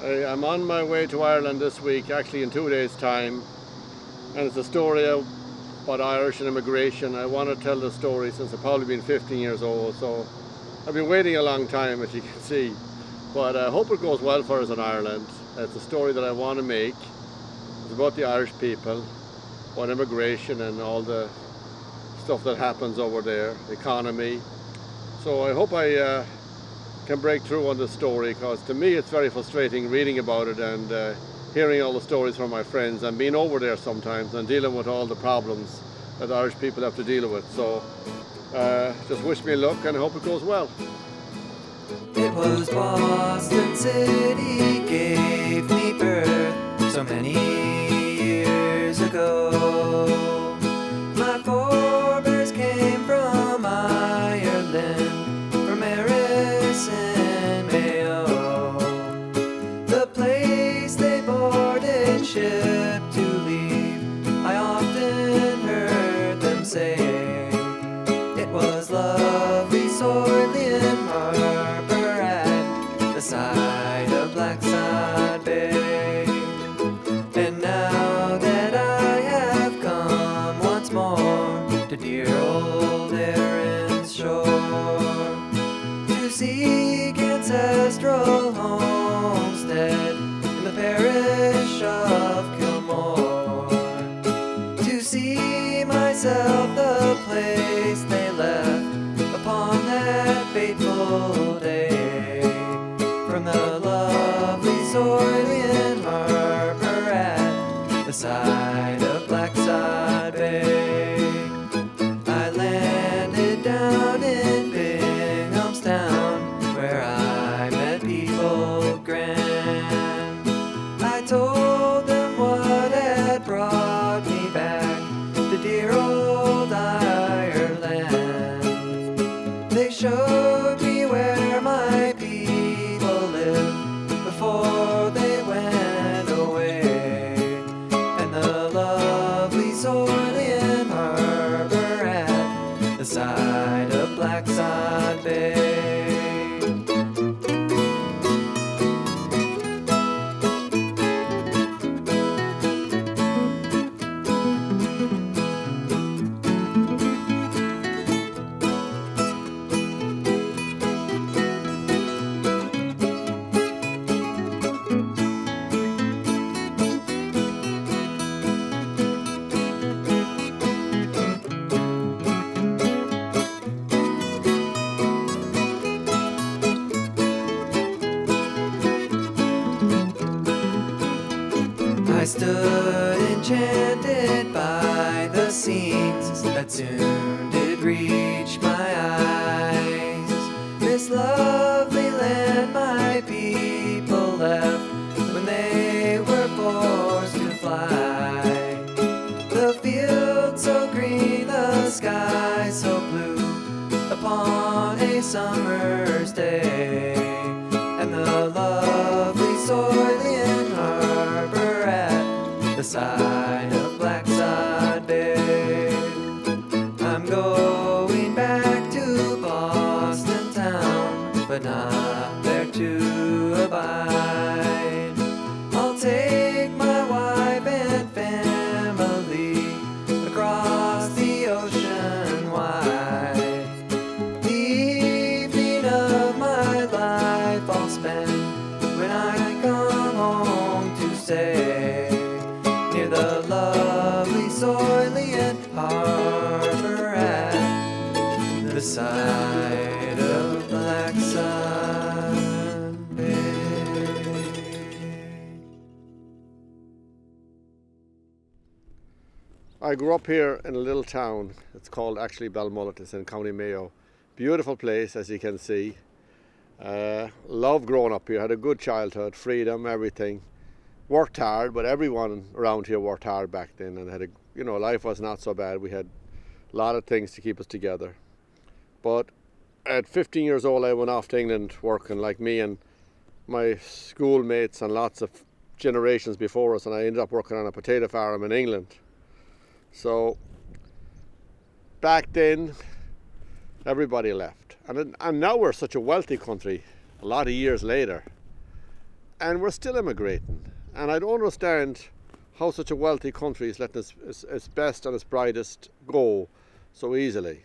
I'm on my way to Ireland this week, actually in 2 days' time, and it's a story about Irish and immigration. I want to tell the story since I've probably been 15 years old, so I've been waiting a long time, as you can see. But I hope it goes well for us in Ireland. It's a story that I want to make. It's about the Irish people, about immigration and all the stuff that happens over there, economy. So I hope I can break through on this story, because to me it's very frustrating reading about it and hearing all the stories from my friends and being over there sometimes and dealing with all the problems that Irish people have to deal with. So just wish me luck and I hope it goes well. It was Boston City gave me birth so many years ago. My forebears came from Ireland, from Eris and Mayo. The place they boarded ship to leave, I often heard them say. It was lovely Soilian Harbour at the side of Blackside Bay. And now that I have come once more to dear old Erin's shore, to seek ancestral homestead in the parish of Kilmore, to see myself the place they left upon that fateful day, from the lovely Soilian Harbour at the side of Blackside Bay. I landed down in Binghamstown, where I met people grand. I told them what had brought me back to dear old Ireland. They showed me where my people lived before they went away, and the lovely Soilian Harbour at the side of Blackside Bay. I stood enchanted by the scenes that soon did reach my eyes. This lovely land my people left when they were forced to fly. The fields so green, the sky so blue, upon a summer's day, and the lovely Soilian Harbour at the side of Blackside Bay. I'm going back to Boston town, but not there to abide. I'll take my wife and family across the ocean wide. The evening of my life I'll spend when I come home to stay, near the lovely Soilian Harbour at the side of Blackside Bay. I grew up here in a little town. It's called actually Balmullet. It's in County Mayo. Beautiful place, as you can see. Loved growing up here. Had a good childhood, freedom, everything. Worked hard, but everyone around here worked hard back then, and had life was not so bad. We had a lot of things to keep us together. But at 15 years old, I went off to England working, like me and my schoolmates and lots of generations before us, and I ended up working on a potato farm in England. So back then, everybody left. And now we're such a wealthy country, a lot of years later. and we're still immigrating. And I don't understand how such a wealthy country is letting its best and its brightest go so easily.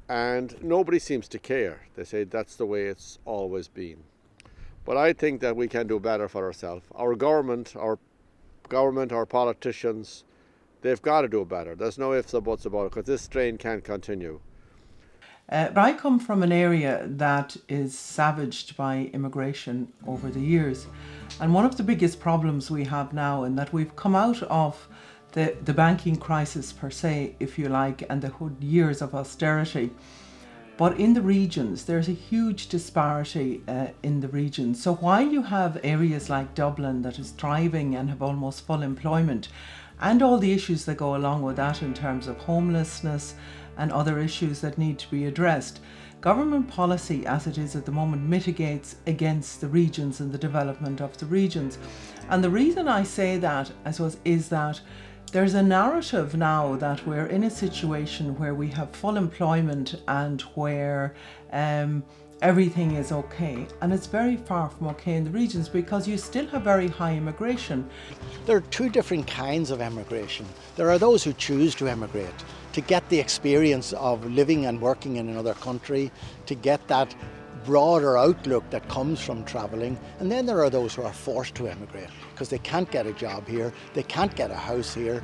And nobody seems to care. They say that's the way it's always been. But I think that we can do better for ourselves. Our government, our politicians, they've got to do better. There's no ifs or buts about it, because this strain can't continue. But I come from an area that is savaged by immigration over the years. And one of the biggest problems we have now, in that we've come out of the banking crisis per se, if you like, and the years of austerity. But in the regions, there's a huge disparity in the regions. So while you have areas like Dublin that is thriving and have almost full employment, and all the issues that go along with that in terms of homelessness and other issues that need to be addressed, government policy as it is at the moment mitigates against the regions and the development of the regions. And the reason I say that, I suppose, is that there's a narrative now that we're in a situation where we have full employment and where everything is okay. And it's very far from okay in the regions, because you still have very high immigration. There are two different kinds of immigration. There are those who choose to emigrate, to get the experience of living and working in another country, to get that broader outlook that comes from travelling. And then there are those who are forced to emigrate because they can't get a job here, they can't get a house here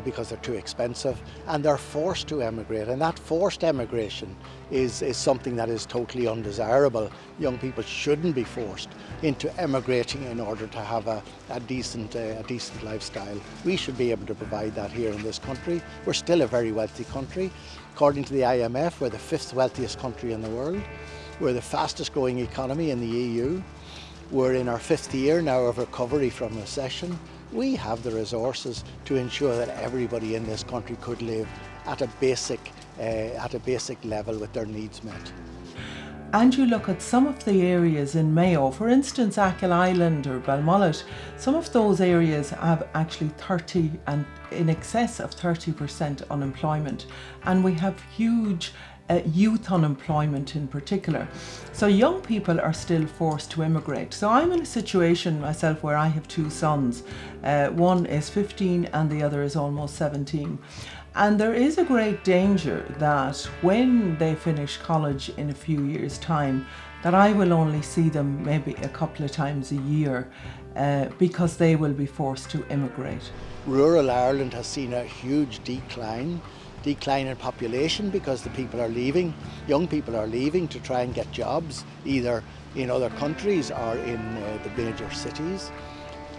because they're too expensive, and they're forced to emigrate. And that forced emigration is something that is totally undesirable. Young people shouldn't be forced into emigrating in order to have a decent lifestyle. We should be able to provide that here in this country. We're still a very wealthy country. According to the IMF, we're the 5th wealthiest country in the world. We're the fastest growing economy in the EU. We're in our 5th year now of recovery from recession. We have the resources to ensure that everybody in this country could live at a basic level with their needs met. And you look at some of the areas in Mayo, for instance, Achill Island or Balmullet, some of those areas have actually 30 and in excess of 30% unemployment. And we have huge youth unemployment in particular. So young people are still forced to immigrate. So I'm in a situation myself where I have 2 sons. One is 15 and the other is almost 17. And there is a great danger that when they finish college in a few years' time, that I will only see them maybe a couple of times a year because they will be forced to immigrate. Rural Ireland has seen a huge decline in population because the people are leaving, young people are leaving to try and get jobs either in other countries or in the major cities.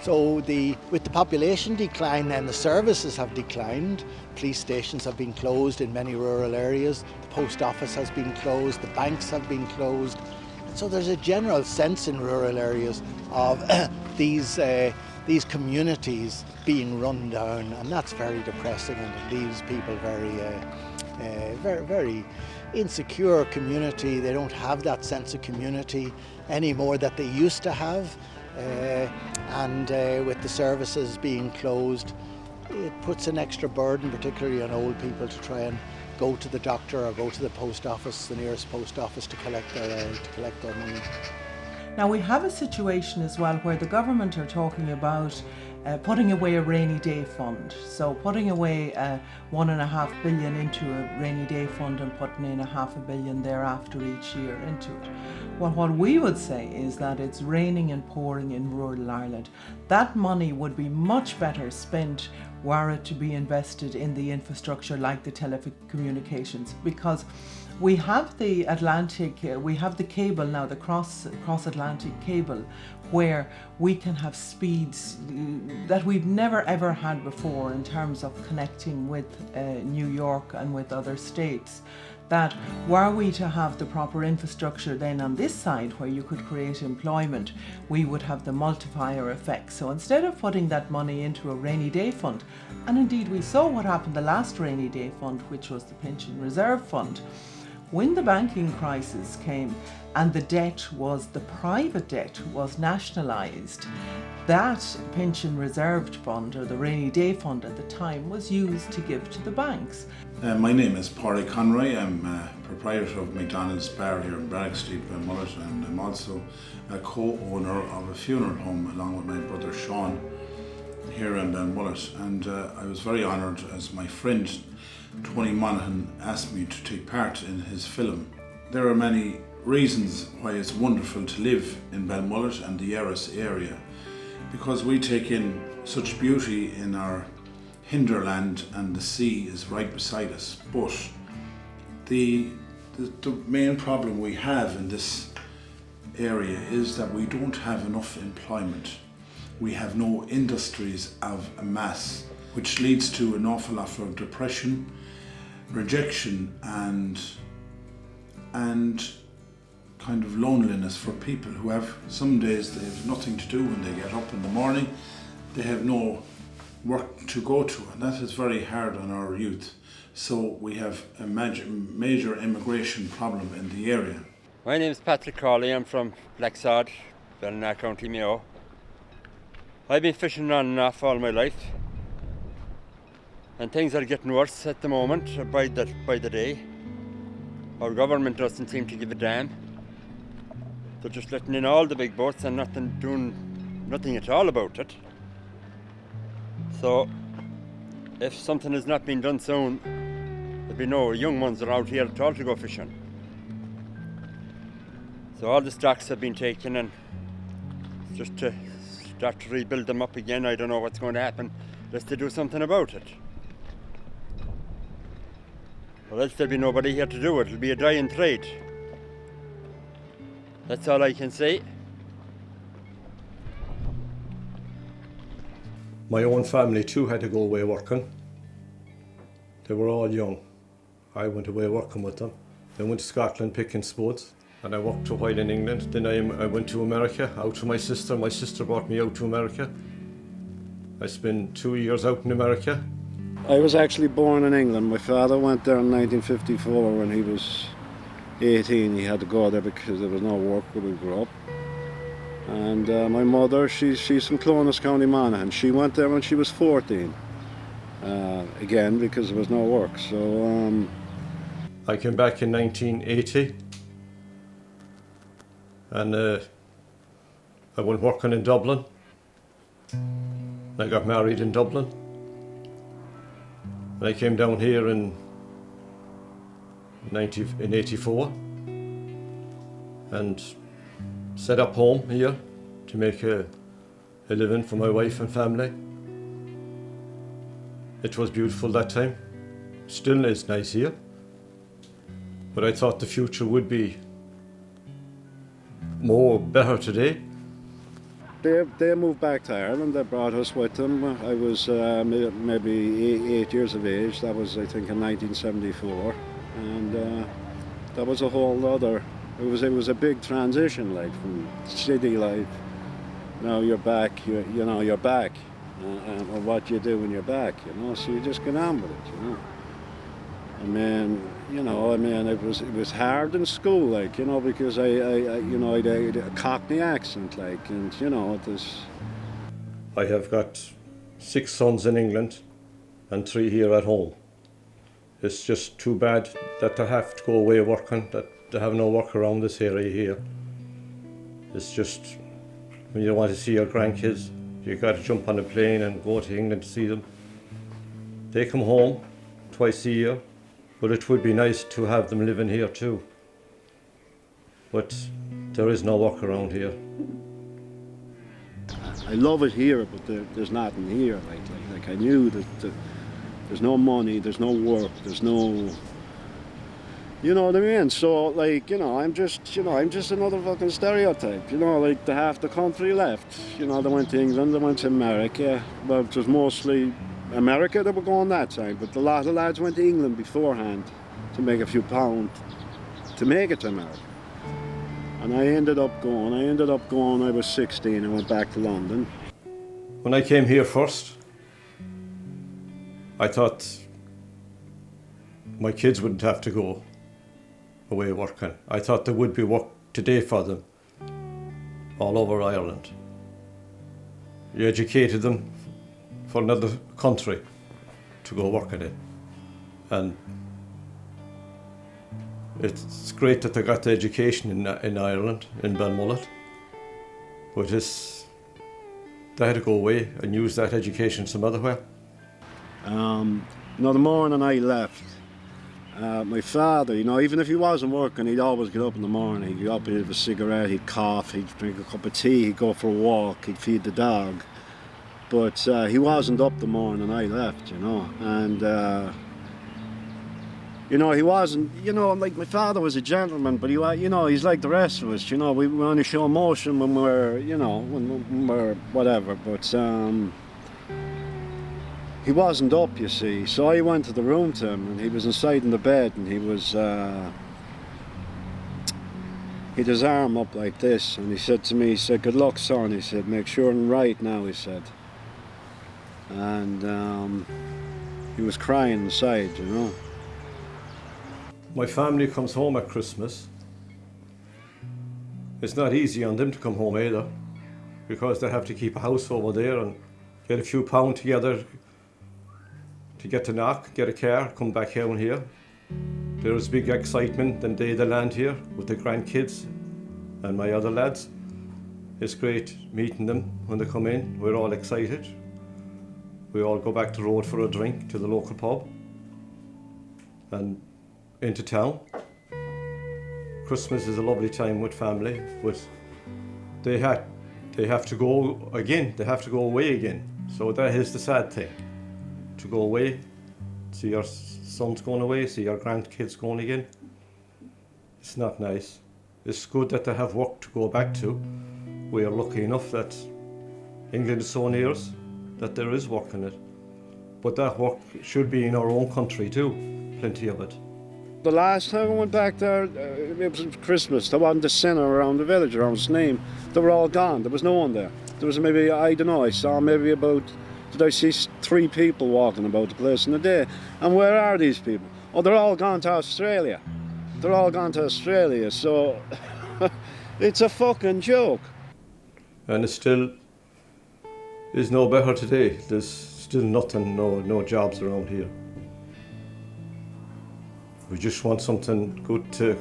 So with the population decline, then the services have declined. Police stations have been closed in many rural areas, the post office has been closed, the banks have been closed. So there's a general sense in rural areas of these communities being run down, and that's very depressing, and it leaves people very insecure community. They don't have that sense of community anymore that they used to have, and with the services being closed, it puts an extra burden, particularly on old people, to try and go to the doctor or go to the post office, the nearest post office, to collect their money. Now we have a situation as well where the government are talking about putting away a rainy day fund. So putting away 1.5 billion into a rainy day fund and putting in 500 million thereafter each year into it. Well, what we would say is that it's raining and pouring in rural Ireland. That money would be much better spent were it to be invested in the infrastructure like the telecommunications, because we have the we have the cable now, the cross-Atlantic cable, where we can have speeds that we've never ever had before in terms of connecting with New York and with other states. That were we to have the proper infrastructure then on this side where you could create employment, we would have the multiplier effect. So instead of putting that money into a rainy day fund, and indeed we saw what happened the last rainy day fund, which was the pension reserve fund, when the banking crisis came and the private debt was nationalised, that pension reserved fund, or the rainy day fund at the time, was used to give to the banks. My name is Pádraig Conroy. I'm proprietor of McDonald's bar here in Barrack Street, Belmullet, and I'm also a co-owner of a funeral home along with my brother Sean here in Belmullet. And I was very honoured as my friend Tony Monaghan asked me to take part in his film. There are many reasons why it's wonderful to live in Belmullet and the Erris area, because we take in such beauty in our hinterland and the sea is right beside us. But the main problem we have in this area is that we don't have enough employment. We have no industries of a mass, which leads to an awful lot of depression, rejection and kind of loneliness for people who have, some days they have nothing to do when they get up in the morning. They have no work to go to, and that is very hard on our youth. So we have a major immigration problem in the area. My name is Patrick Cawley. I'm from Blacksod, Dubliner, County Mayo. I've been fishing on and off all my life, and things are getting worse at the moment by the day. Our government doesn't seem to give a damn. They're just letting in all the big boats and doing nothing at all about it. So, if something has not been done soon, there'll be no young ones are out here at all to go fishing. So all the stocks have been taken, and just to start to rebuild them up again, I don't know what's going to happen unless they do something about it. Or else there'll be nobody here to do it. It'll be a dying trade. That's all I can say. My own family too had to go away working. They were all young. I went away working with them. They went to Scotland picking spuds, and I worked a while in England. Then I went to America, out to my sister. My sister brought me out to America. I spent 2 years out in America. I was actually born in England. My father went there in 1954 when he was 18. He had to go there because there was no work where we grew up. And my mother, she's from Clonus, County Monaghan. She went there when she was 14. Again, because there was no work. So I came back in 1980, and I went working in Dublin. I got married in Dublin. And I came down here in 84 and set up home here to make a living for my wife and family. It was beautiful that time. Still is nice here. But I thought the future would be better today. they moved back to Ireland. They brought us with them. I was maybe 8 years of age. That was, I think, in 1974. And that was a whole other... It was a big transition, like, from city life. Now you're back, you're back. And what you do when you're back, so you just get on with it, it was hard in school, like, because I had a Cockney accent, like, and, this. I have got 6 sons in England and 3 here at home. It's just too bad that they have to go away working, that they have no work around this area here. It's just, when you want to see your grandkids, you've got to jump on a plane and go to England to see them. They come home twice a year, but it would be nice to have them living here too. But there is no work around here. I love it here, but there's nothing here. Like I knew that there's no money, there's no work, there's no... You know what I mean? So, like, I'm just another fucking stereotype. Like, the half the country left. They went to England, they went to America. Well, it was mostly America that were going that side, but a lot of lads went to England beforehand to make a few pounds to make it to America. And I ended up going, I was 16 and went back to London. When I came here first, I thought my kids wouldn't have to go away working. I thought there would be work today for them all over Ireland. You educated them for another country to go working in. And It's great that they got the education in Ireland, in Balmullet, but they had to go away and use that education some other way. The morning I left, my father, even if he wasn't working, he'd always get up in the morning. He'd get up, he'd have a cigarette, he'd cough, he'd drink a cup of tea, he'd go for a walk, he'd feed the dog. But he wasn't up the morning I left, and he wasn't, like my father was a gentleman, but he's like the rest of us, we only show emotion when we're, when we're whatever, but he wasn't up, you see, so I went to the room to him, and he was inside in the bed, and he had his arm up like this, and he said to me, he said, "Good luck, son," he said, "make sure and right now," he said, and he was crying inside, My family comes home at Christmas. It's not easy on them to come home either, because they have to keep a house over there and get a few pounds together to get to Knock, get a car, come back down here. There is big excitement the day they land here with the grandkids and my other lads. It's great meeting them when they come in. We're all excited. We all go back to the road for a drink to the local pub and into town. Christmas is a lovely time with family, but they have to go again. They have to go away again. So that is the sad thing. To go away, see your sons going away, see your grandkids going again. It's not nice. It's good that they have work to go back to. We are lucky enough that England is so near us that there is work in it. But that work should be in our own country too, plenty of it. The last time I went back there, it was Christmas. There wasn't a sinner around the village, around Sneem. They were all gone. There was no one there. There was maybe, I don't know, I saw maybe did I see 3 people walking about the place in a day? And where are these people? Oh, they're all gone to Australia. They're all gone to Australia, so it's a fucking joke. And it still is no better today. There's still nothing, no jobs around here. We just want something good to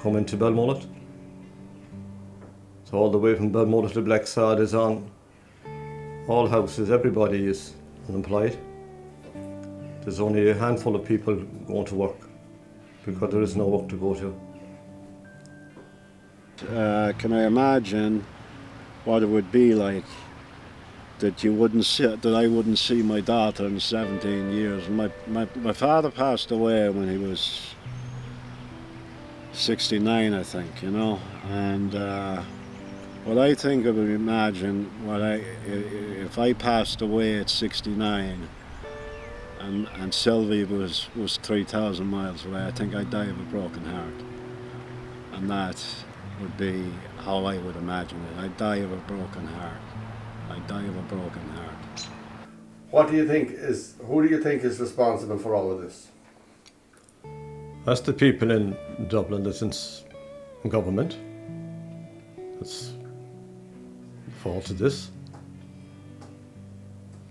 come into Balmullet. So all the way from Balmullet to Blacksod is on. All houses, everybody is unemployed. There's only a handful of people going to work because there is no work to go to. Can I imagine what it would be like that I wouldn't see my daughter in 17 years. My father passed away when he was 69, I think, and what I think I would imagine, if I passed away at 69 and Sylvie was 3,000 miles away, I think I'd die of a broken heart. And that would be how I would imagine it. I'd die of a broken heart. I'd die of a broken heart. Who do you think is responsible for all of this? That's the people in Dublin that's in government. That's the fault of this.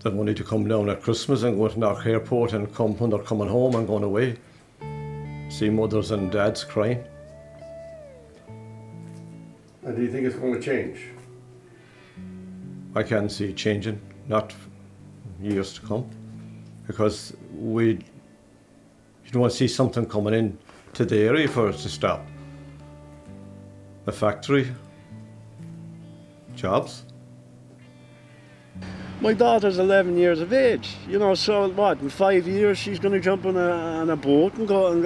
They've only to come down at Christmas and go to Knock Airport and come when they're coming home and going away. See mothers and dads crying. And do you think it's going to change? I can't see it changing, not years to come, because you don't want to see something coming in to the area for it to stop. A factory, jobs. My daughter's 11 years of age, so what, in 5 years she's going to jump on a boat and go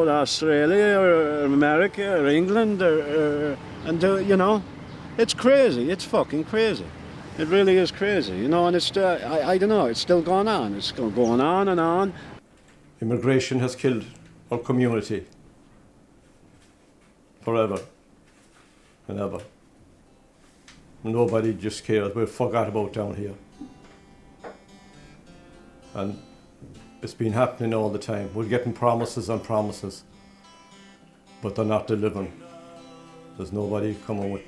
to Australia or America or England and do, it's crazy, it's fucking crazy. It really is crazy, and it's still, I don't know, it's still going on. It's still going on and on. Immigration has killed our community forever and ever. Nobody just cares. We're forgot about down here. And it's been happening all the time. We're getting promises on promises, but they're not delivering. There's nobody coming with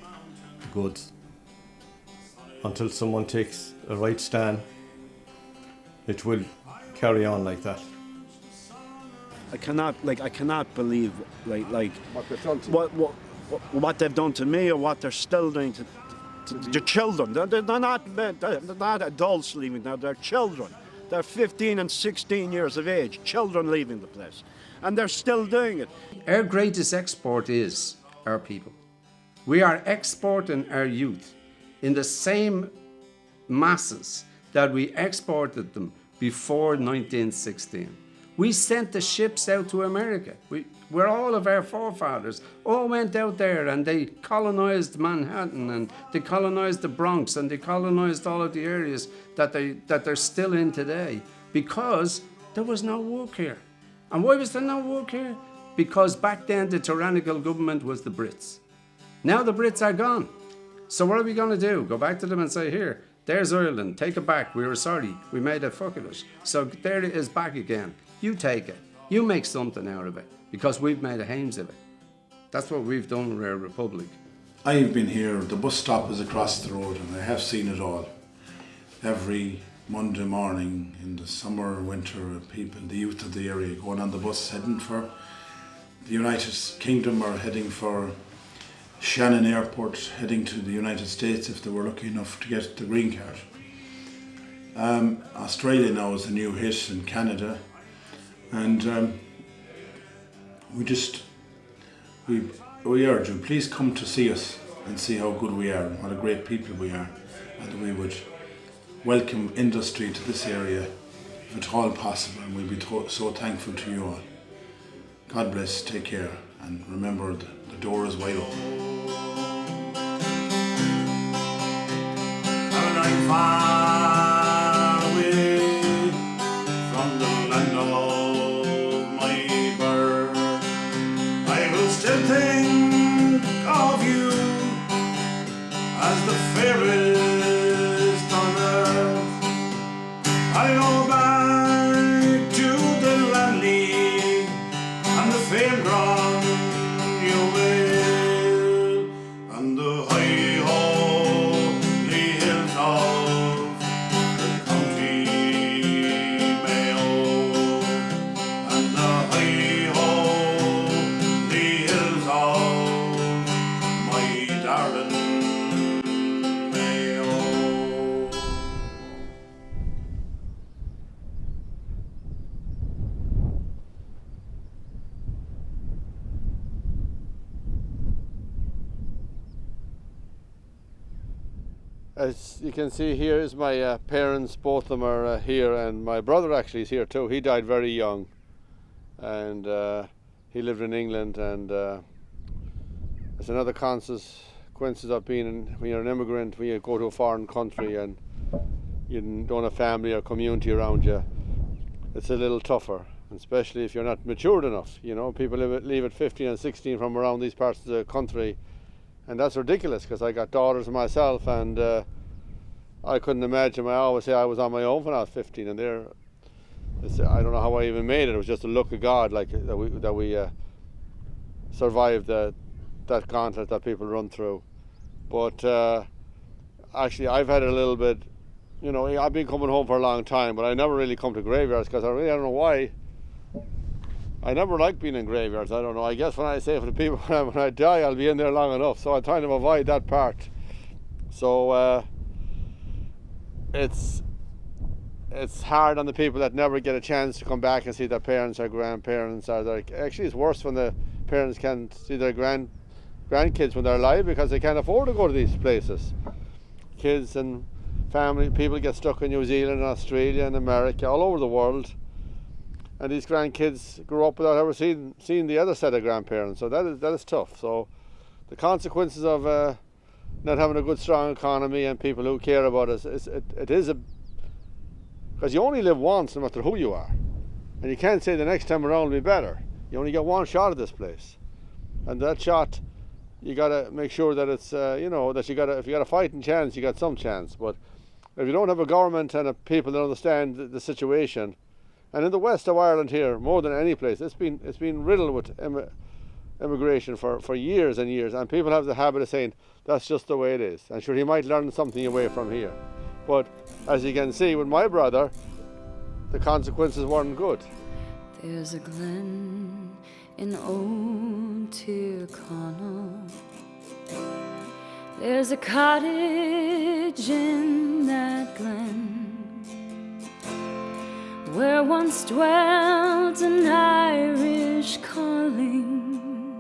the goods. Until someone takes a right stand, it will carry on like that. I cannot believe What they've done to you. what they've done to me, or what they're still doing to the children. They're not adults leaving now, they're children. They're 15 and 16 years of age, children leaving the place. And they're still doing it. Our greatest export is our people. We are exporting our youth in the same masses that we exported them before 1916. We sent the ships out to America, where all of our forefathers all went out there and they colonized Manhattan and they colonized the Bronx and they colonized all of the areas that they're still in today, because there was no work here. And why was there no work here? Because back then the tyrannical government was the Brits. Now the Brits are gone. So what are we going to do? Go back to them and say, here, there's Ireland, take it back, we were sorry, we made a fuck of it. So there it is back again. You take it, you make something out of it, because we've made a hames of it. That's what we've done with our republic. I've been here, the bus stop is across the road, and I have seen it all. Every Monday morning in the summer, winter, people, the youth of the area going on the bus heading for the United Kingdom or heading for Shannon Airport, heading to the United States if they were lucky enough to get the green card. Australia now is a new hit, in Canada, and we urge you, please come to see us and see how good we are and what a great people we are, and we would welcome industry to this area if at all possible, and we'll be so thankful to you all. God bless, take care, and remember the door is wide open. And I'm far away from the land of my birth, I will still think of you as the fairest on earth. I go back to the Langley and the fairground you will, and the high holy hills of the county Mayo, and the high holy hills of my darling Mayo. As you can see here is my parents, both of them are here, and my brother actually is here too. He died very young, and he lived in England, and it's another consequence of being when you're an immigrant, when you go to a foreign country and you don't have family or community around you. It's a little tougher, especially if you're not matured enough. You know, people leave at 15 and 16 from around these parts of the country. And that's ridiculous, because I got daughters myself, and I couldn't imagine. I always say I was on my own when I was 15, and I don't know how I even made it. It was just a look of God, like that we survived that gauntlet that people run through. But actually, I've had it a little bit. You know, I've been coming home for a long time, but I never really come to graveyards because I don't know why. I never like being in graveyards. I don't know. I guess when I say for the people when I die, I'll be in there long enough. So I'm trying to avoid that part. So it's hard on the people that never get a chance to come back and see their parents or grandparents. Actually, it's worse when the parents can't see their grandkids when they're alive because they can't afford to go to these places. Kids and family, people get stuck in New Zealand and Australia and America, all over the world. And these grandkids grow up without ever seeing the other set of grandparents. So that is tough. So the consequences of not having a good, strong economy and people who care about us, it is because you only live once no matter who you are. And you can't say the next time around will be better. You only get one shot at this place. And that shot, you got to make sure that it's, that if you got a fighting chance, you got some chance. But if you don't have a government and people that understand the situation, and in the west of Ireland here, more than any place, it's been riddled with immigration for years and years, and people have the habit of saying that's just the way it is. And sure, he might learn something away from here, but as you can see with my brother, the consequences weren't good. There's a glen in old Tyrconnell. There's a cottage in that glen where once dwelt an Irish calling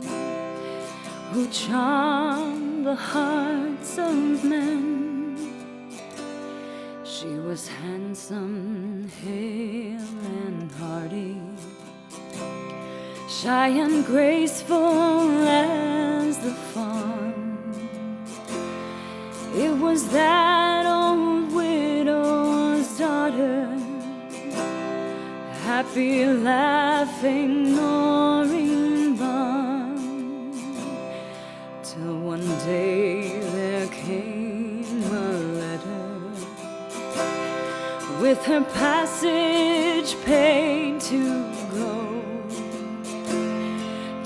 who charmed the hearts of men. She was handsome, hale and hardy, shy and graceful as the fawn. It was that old widow's daughter, happy, laughing Noreen Barn, till one day there came a letter with her passage paid to go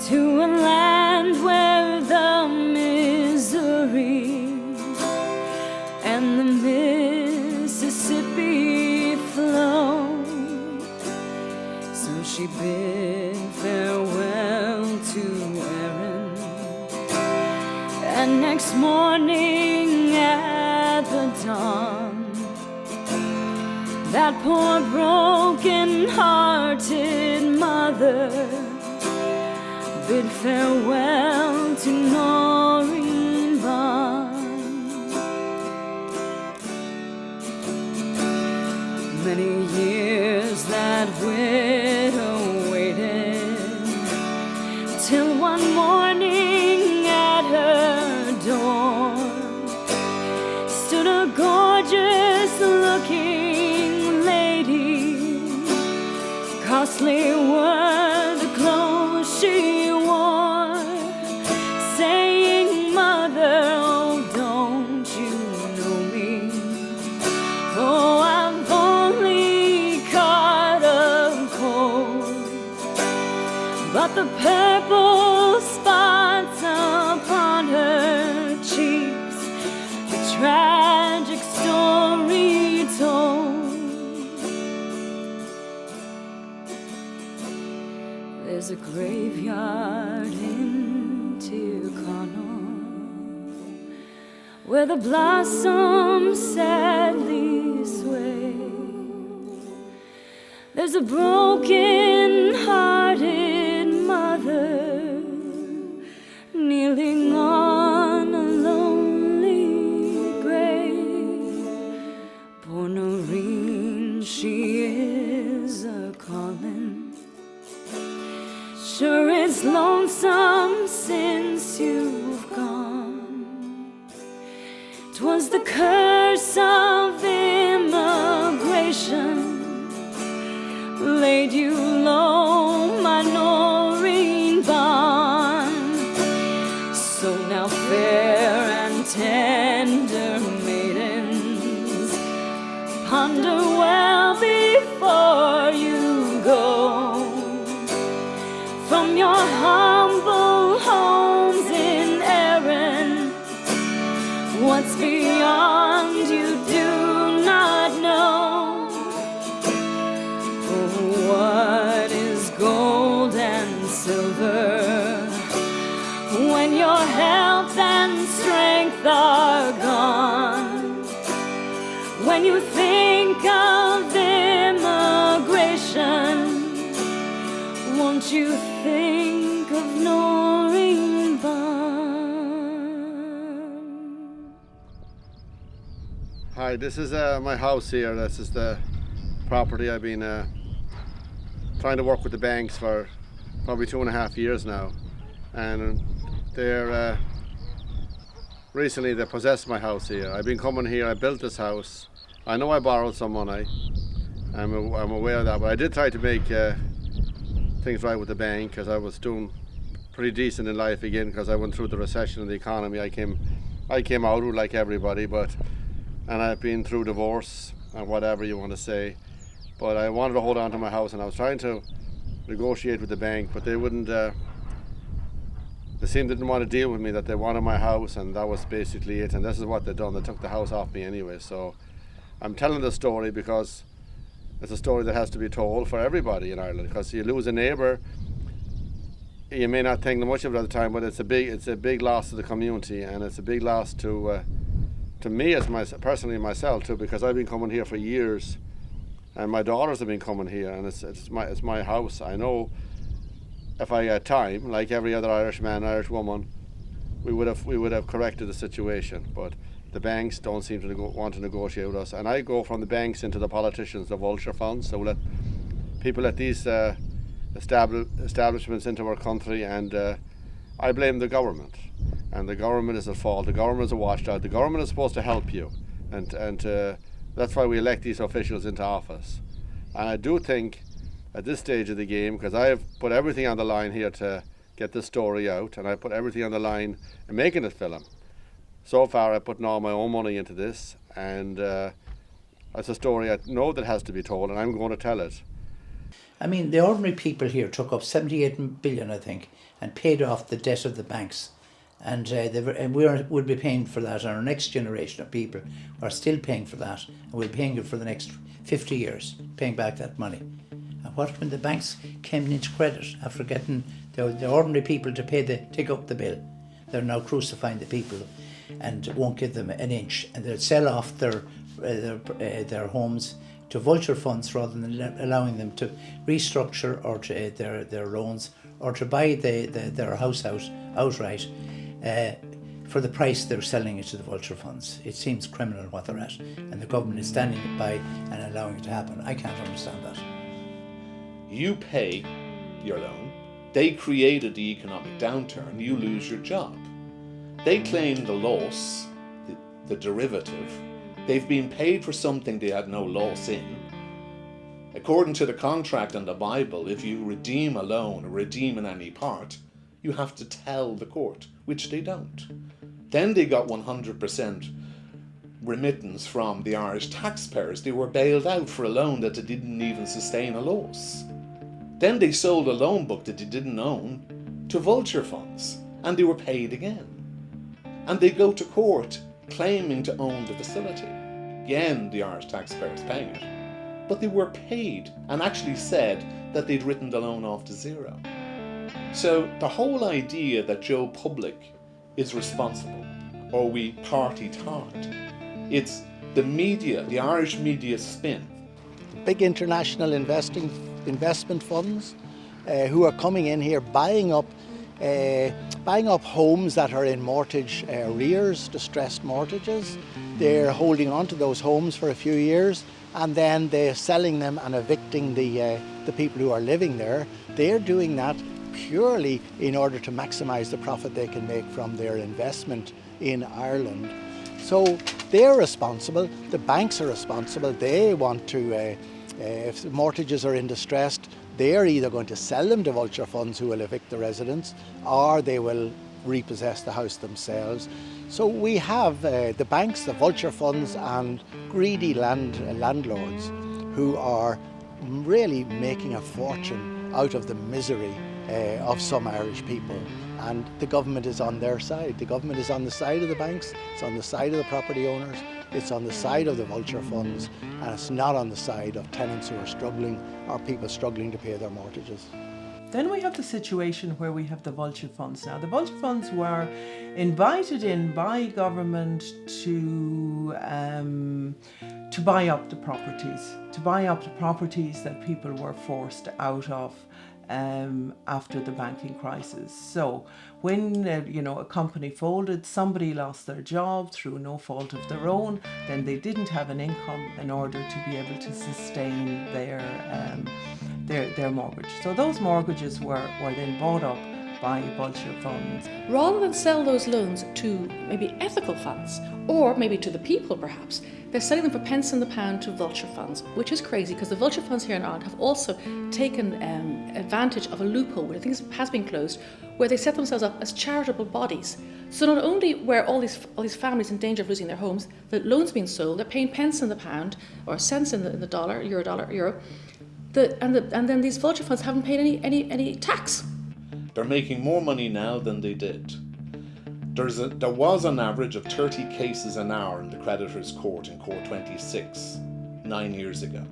to a land where the Missouri and the Mississippi flow. So she bid farewell to Erin, and next morning at the dawn, that poor broken-hearted mother bid farewell to Noreen Barn. Many years that widow waited, till one morning at her door stood a gorgeous-looking lady. Costly were the clothes she wore, saying, "Mother, oh, don't you know me? Oh, I've only caught a cold, but the purple spots upon her cheeks, the tragic story told." There's a graveyard in Tyrconnell where the blossoms sadly sway. There's a broken-hearted mother kneeling on a lonely grave. Poor Noreen, she is a-calling. Sure, it's lonesome since you've gone. 'Twas the curse of immigration laid you low, my Noreen Barn. So now fair and tender maidens, ponder well before you go from your humble homes in Erin. What's beyond you do not know. For what is gold and silver when your health and strength are gone? When you think of immigration, won't you think of Noreen Barn? Hi, this is my house here. This is the property I've been trying to work with the banks for probably 2.5 years now, and they're recently they possessed my house here. I've been coming here. I built this house. I know I borrowed some money. I'm aware of that, but I did try to make things right with the bank, because I was doing pretty decent in life again, because I went through the recession of the economy. I came out like everybody, and I've been through divorce and whatever you want to say, but I wanted to hold on to my house, and I was trying to negotiate with the bank, but they wouldn't. They didn't want to deal with me. That they wanted my house, and that was basically it. And this is what they've done. They took the house off me anyway. So I'm telling the story because It's a story that has to be told for everybody in Ireland, because you lose a neighbour, you may not think much of it at the time, but it's a big loss to the community, and it's a big loss to me personally myself too, because I've been coming here for years, and my daughters have been coming here, and it's my house. I know if I had time, like every other Irish man, Irish woman, we would have corrected the situation, but the banks don't seem to want to negotiate with us, and I go from the banks into the politicians, the vulture funds. So let these establishments into our country, and I blame the government, and the government is at fault. The government is a watchdog. The government is supposed to help you, and that's why we elect these officials into office. And I do think at this stage of the game, because I have put everything on the line here to get this story out, and I put everything on the line in making it film. So far, I put all my own money into this, and it's a story I know that has to be told, and I'm going to tell it. I mean, the ordinary people here took up 78 billion, I think, and paid off the debt of the banks, and we'll be paying for that. And our next generation of people are still paying for that, and we'll be paying it for the next 50 years, paying back that money. And what when the banks came into credit after getting the ordinary people to take up the bill? They're now crucifying the people and won't give them an inch, and they'll sell off their homes to vulture funds rather than allowing them to restructure or to their loans, or to buy their house out outright for the price they're selling it to the vulture funds. It seems criminal what they're at, and the government is standing by and allowing it to happen. I can't understand that. You pay your loan, they created the economic downturn, you lose your job. They claim the loss, the derivative. They've been paid for something they had no loss in. According to the contract and the Bible, if you redeem a loan or redeem in any part, you have to tell the court, which they don't. Then they got 100% remittance from the Irish taxpayers. They were bailed out for a loan that they didn't even sustain a loss. Then they sold a loan book that they didn't own to vulture funds, and they were paid again. And they go to court claiming to own the facility. Again, the Irish taxpayers paying it. But they were paid and actually said that they'd written the loan off to zero. So the whole idea that Joe Public is responsible, or we party-tard, it's the media, the Irish media spin. Big international investment funds who are coming in here buying up homes that are in mortgage arrears, distressed mortgages. They're holding on to those homes for a few years, and then they're selling them and evicting the people who are living there. They're doing that purely in order to maximise the profit they can make from their investment in Ireland. So they're responsible, the banks are responsible. They want to, if mortgages are in distress, they're either going to sell them to vulture funds who will evict the residents, or they will repossess the house themselves. So we have the banks, the vulture funds, and greedy landlords who are really making a fortune out of the misery of some Irish people. And the government is on their side. The government is on the side of the banks, it's on the side of the property owners, it's on the side of the vulture funds, and it's not on the side of tenants who are struggling or people struggling to pay their mortgages. Then we have the situation where we have the vulture funds now. The vulture funds were invited in by government to buy up the properties that people were forced out of after the banking crisis. So when a company folded, somebody lost their job through no fault of their own, then they didn't have an income in order to be able to sustain their mortgage. So those mortgages were then bought up by vulture funds. Rather than sell those loans to maybe ethical funds, or maybe to the people perhaps, they're selling them for pence in the pound to vulture funds, which is crazy because the vulture funds here in Ireland have also taken advantage of a loophole, which I think has been closed, where they set themselves up as charitable bodies. So not only were all these families in danger of losing their homes, the loans being sold, they're paying pence in the pound or cents in the dollar, euro, and then these vulture funds haven't paid any tax. They're making more money now than they did. There was an average of 30 cases an hour in the creditors' court in Court 26 9 years ago.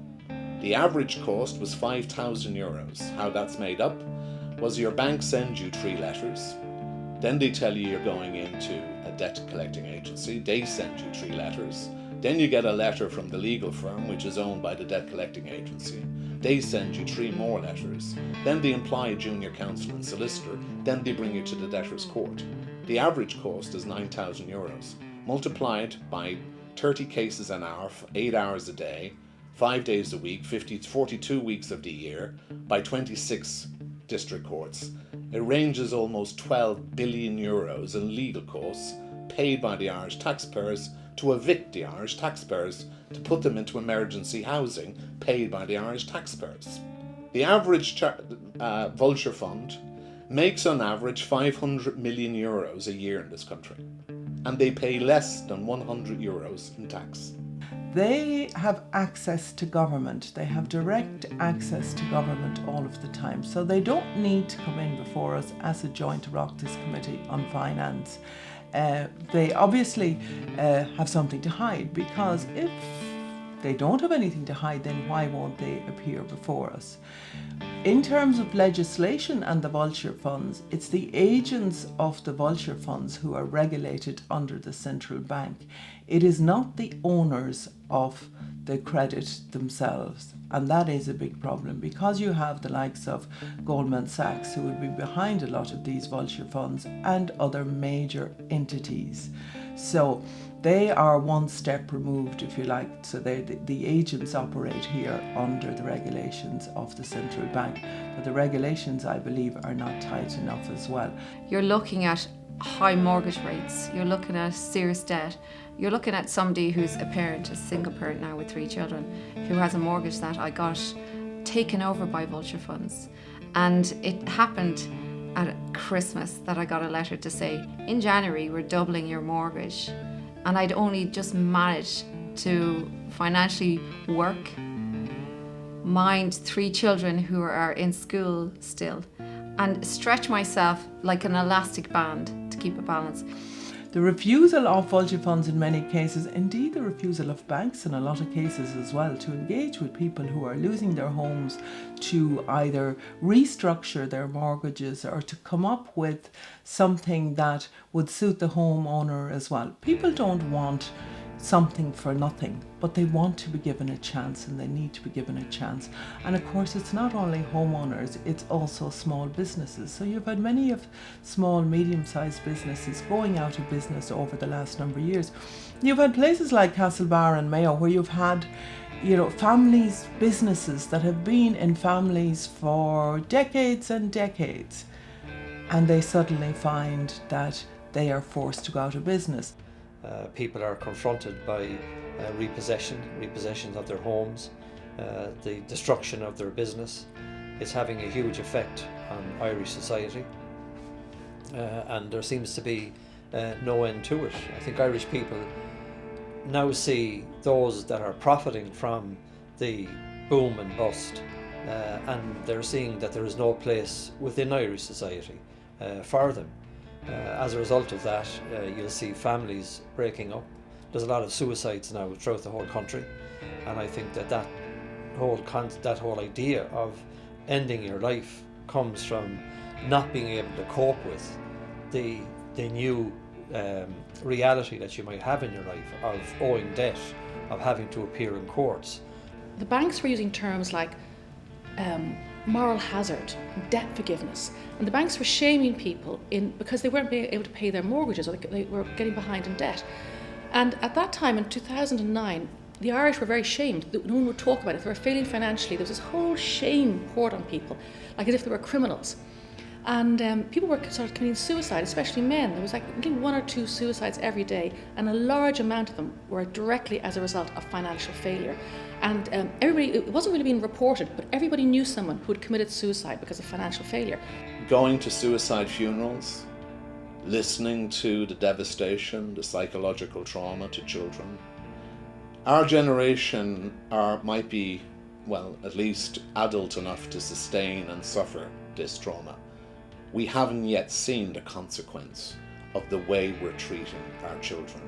The average cost was €5,000. How that's made up was your bank sends you 3 letters, then they tell you you're going into a debt collecting agency, they send you 3 letters, then you get a letter from the legal firm which is owned by the debt collecting agency, they send you 3 more letters, then they employ a junior counsel and solicitor, then they bring you to the debtor's court. The average cost is €9,000. Multiplied by 30 cases an hour, 8 hours a day, 5 days a week, 42 weeks of the year, by 26 district courts, it ranges almost €12 billion in legal costs paid by the Irish taxpayers to evict the Irish taxpayers, to put them into emergency housing paid by the Irish taxpayers. The average vulture fund makes on average €500 million a year in this country, and they pay less than €100 in tax. They have access to government. They have direct access to government all of the time. So they don't need to come in before us as a joint Oireachtas Committee on Finance. They obviously have something to hide, because if they don't have anything to hide, then why won't they appear before us? In terms of legislation and the vulture funds, it's the agents of the vulture funds who are regulated under the central bank. It is not the owners of the credit themselves. And that is a big problem, because you have the likes of Goldman Sachs, who would be behind a lot of these vulture funds, and other major entities. So they are one step removed, if you like. So the agents operate here under the regulations of the central bank. But the regulations, I believe, are not tight enough as well. You're looking at high mortgage rates, you're looking at serious debt, you're looking at somebody who's a parent, a single parent now with 3 children, who has a mortgage that I got taken over by vulture funds. And it happened at Christmas that I got a letter to say, in January we're doubling your mortgage. And I'd only just managed to financially work, mind 3 children who are in school still, and stretch myself like an elastic band to keep a balance. The refusal of vulture funds in many cases, indeed the refusal of banks in a lot of cases as well, to engage with people who are losing their homes, to either restructure their mortgages or to come up with something that would suit the homeowner as well. People don't want something for nothing, but they want to be given a chance, and they need to be given a chance. And of course, it's not only homeowners, it's also small businesses. So you've had many of small, medium-sized businesses going out of business over the last number of years. You've had places like Castlebar and Mayo where you've had, families, businesses that have been in families for decades and decades, and they suddenly find that they are forced to go out of business. People are confronted by repossessions of their homes, the destruction of their business. It's having a huge effect on Irish society, and there seems to be no end to it. I think Irish people now see those that are profiting from the boom and bust, and they're seeing that there is no place within Irish society for them. As a result of that, you'll see families breaking up. There's a lot of suicides now throughout the whole country, and I think that whole idea of ending your life comes from not being able to cope with the new reality that you might have in your life of owing debt, of having to appear in courts. The banks were using terms like moral hazard, debt forgiveness, and the banks were shaming people because they weren't being able to pay their mortgages, or they were getting behind in debt. And at that time, in 2009, the Irish were very shamed. No one would talk about it. If they were failing financially, there was this whole shame poured on people, like as if they were criminals. And people were sort of committing suicide, especially men. There was like 1 or 2 suicides every day, and a large amount of them were directly as a result of financial failure. And it wasn't really being reported, but everybody knew someone who had committed suicide because of financial failure. Going to suicide funerals, listening to the devastation, the psychological trauma to children. Our generation might be, at least adult enough to sustain and suffer this trauma. We haven't yet seen the consequence of the way we're treating our children.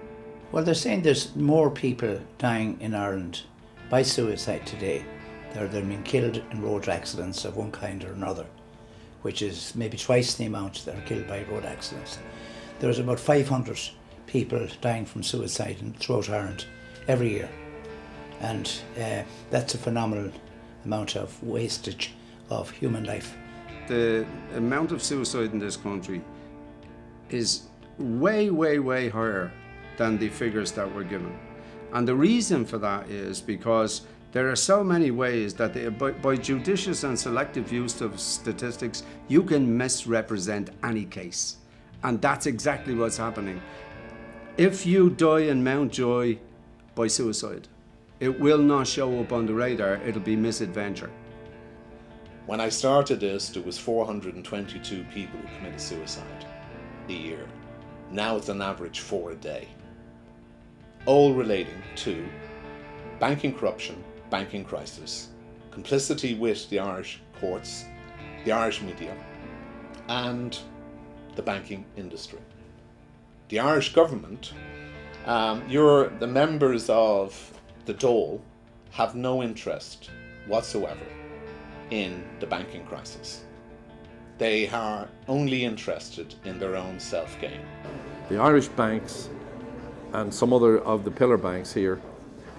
Well, they're saying there's more people dying in Ireland by suicide today They're being killed in road accidents of one kind or another, which is maybe twice the amount that are killed by road accidents. There's about 500 people dying from suicide throughout Ireland every year. And that's a phenomenal amount of wastage of human life. The amount of suicide in this country is way, way, way higher than the figures that were given. And the reason for that is because there are so many ways that by judicious and selective use of statistics, you can misrepresent any case. And that's exactly what's happening. If you die in Mountjoy by suicide, it will not show up on the radar, it'll be misadventure. When I started this, there was 422 people who committed suicide a year. Now it's an average 4 a day. All relating to banking corruption, banking crisis, complicity with the Irish courts, the Irish media, and the banking industry. The Irish government, the members of the Dáil have no interest whatsoever in the banking crisis. They are only interested in their own self-gain. The Irish banks and some other of the pillar banks here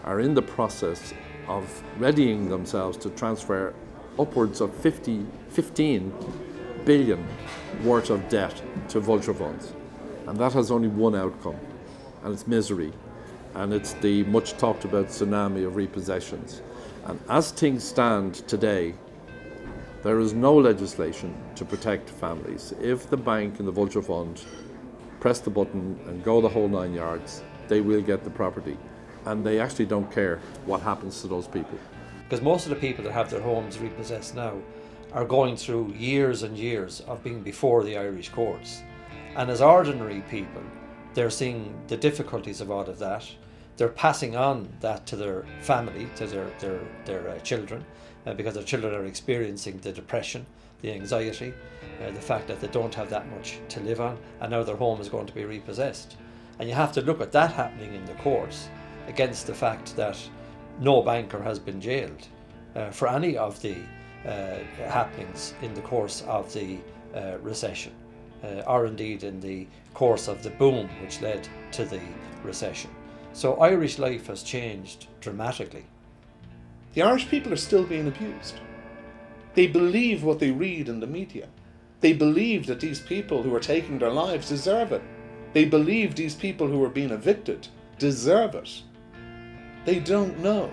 are in the process of readying themselves to transfer upwards of 15 billion worth of debt to vulture funds. And that has only one outcome, and it's misery. And it's the much talked about tsunami of repossessions. And as things stand today, there is no legislation to protect families. If the bank and the vulture fund press the button and go the whole 9 yards, they will get the property. And they actually don't care what happens to those people. Because most of the people that have their homes repossessed now are going through years and years of being before the Irish courts. And as ordinary people, they're seeing the difficulties of all of that. They're passing on that to their family, to their children, because their children are experiencing the depression, the anxiety, the fact that they don't have that much to live on, and now their home is going to be repossessed. And you have to look at that happening in the courts against the fact that no banker has been jailed for any of the happenings in the course of the recession, or indeed in the course of the boom which led to the recession. So Irish life has changed dramatically. The Irish people are still being abused. They believe what they read in the media. They believe that these people who are taking their lives deserve it. They believe these people who are being evicted deserve it. They don't know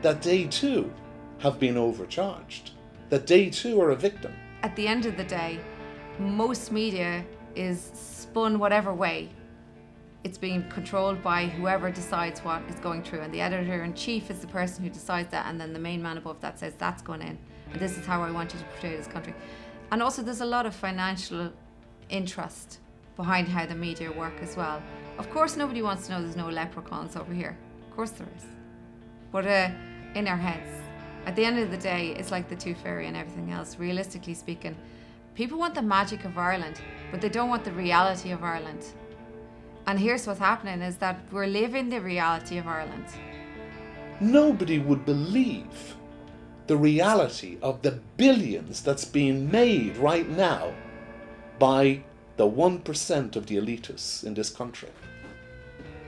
that they too have been overcharged, that they too are a victim. At the end of the day, most media is spun whatever way. It's being controlled by whoever decides what is going through, and the editor-in-chief is the person who decides that, and then the main man above that says that's going in, and this is how I want you to portray this country. And also there's a lot of financial interest behind how the media work as well. Of course nobody wants to know there's no leprechauns over here. Of course there is. But in our heads, at the end of the day, it's like the Tooth Fairy and everything else. Realistically speaking, people want the magic of Ireland, but they don't want the reality of Ireland. And here's what's happening is that we're living the reality of Ireland. Nobody would believe the reality of the billions that's being made right now by the 1% of the elitists in this country.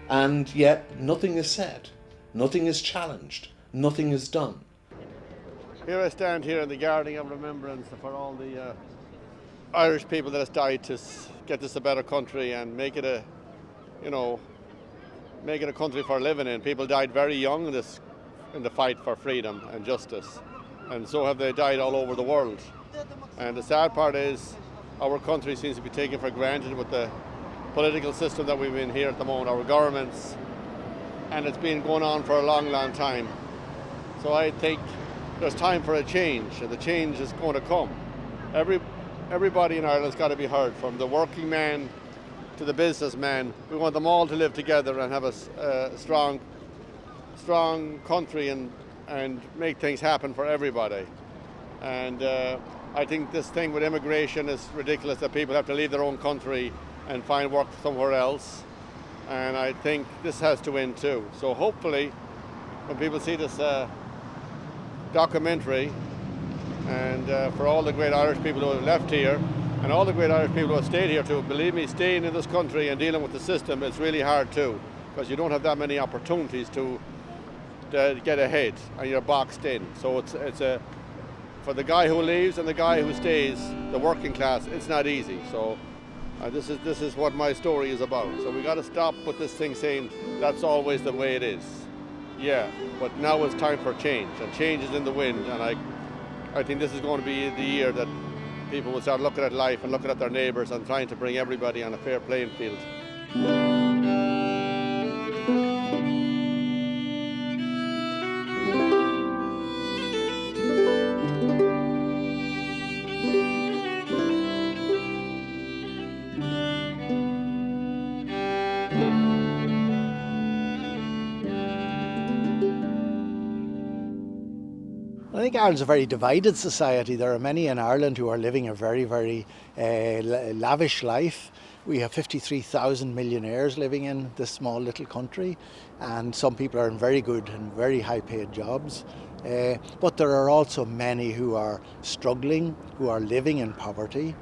And yet nothing is said, nothing is challenged, nothing is done. Here I stand here in the Garden of Remembrance for all the Irish people that have died to get this a better country and make it a country for living in. People died very young in the fight for freedom and justice, and so have they died all over the world. And the sad part is our country seems to be taken for granted with the political system that we've in here at the moment, our governments, and it's been going on for a long, long time. So I think there's time for a change, and the change is going to come. Everybody in Ireland's got to be heard, from the working man to the businessman. We want them all to live together and have a strong country and make things happen for everybody. And I think this thing with immigration is ridiculous, that people have to leave their own country and find work somewhere else. And I think this has to end too. So hopefully, when people see this documentary, and for all the great Irish people who have left here, and all the great Irish people who have stayed here too. Believe me, staying in this country and dealing with the system is really hard too, because you don't have that many opportunities to get ahead, and you're boxed in. So it's for the guy who leaves and the guy who stays, the working class, it's not easy. So this is what my story is about. So we got to stop with this thing saying that's always the way it is. Yeah, but now it's time for change, and change is in the wind, and I think this is going to be the year that people will start looking at life and looking at their neighbours and trying to bring everybody on a fair playing field. I think Ireland's a very divided society. There are many in Ireland who are living a very, very lavish life. We have 53,000 millionaires living in this small little country, and some people are in very good and very high paid jobs. But there are also many who are struggling, who are living in poverty,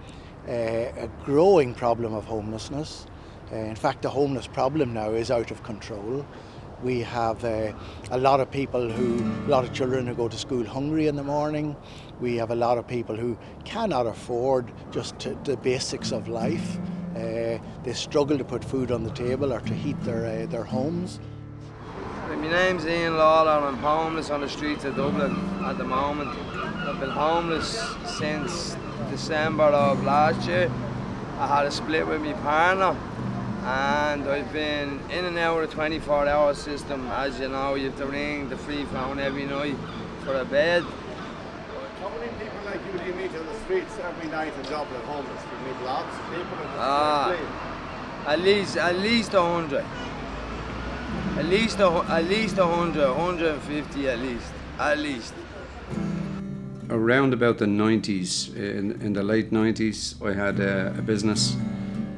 a growing problem of homelessness. In fact, the homeless problem now is out of control. We have a lot of children who go to school hungry in the morning. We have a lot of people who cannot afford just the basics of life. They struggle to put food on the table or to heat their homes. My name's Ian Lawler and I'm homeless on the streets of Dublin at the moment. I've been homeless since December of last year. I had a split with my partner, and I've been in and out of the 24-hour system. As you know, you have to ring the free phone every night for a bed. How many people like you do you meet on the streets every night in Dublin homeless? Do you meet lots of people in the streets? At least 100. At least 100, 150 at least. Around about the 90s, in the late 90s, I had a business,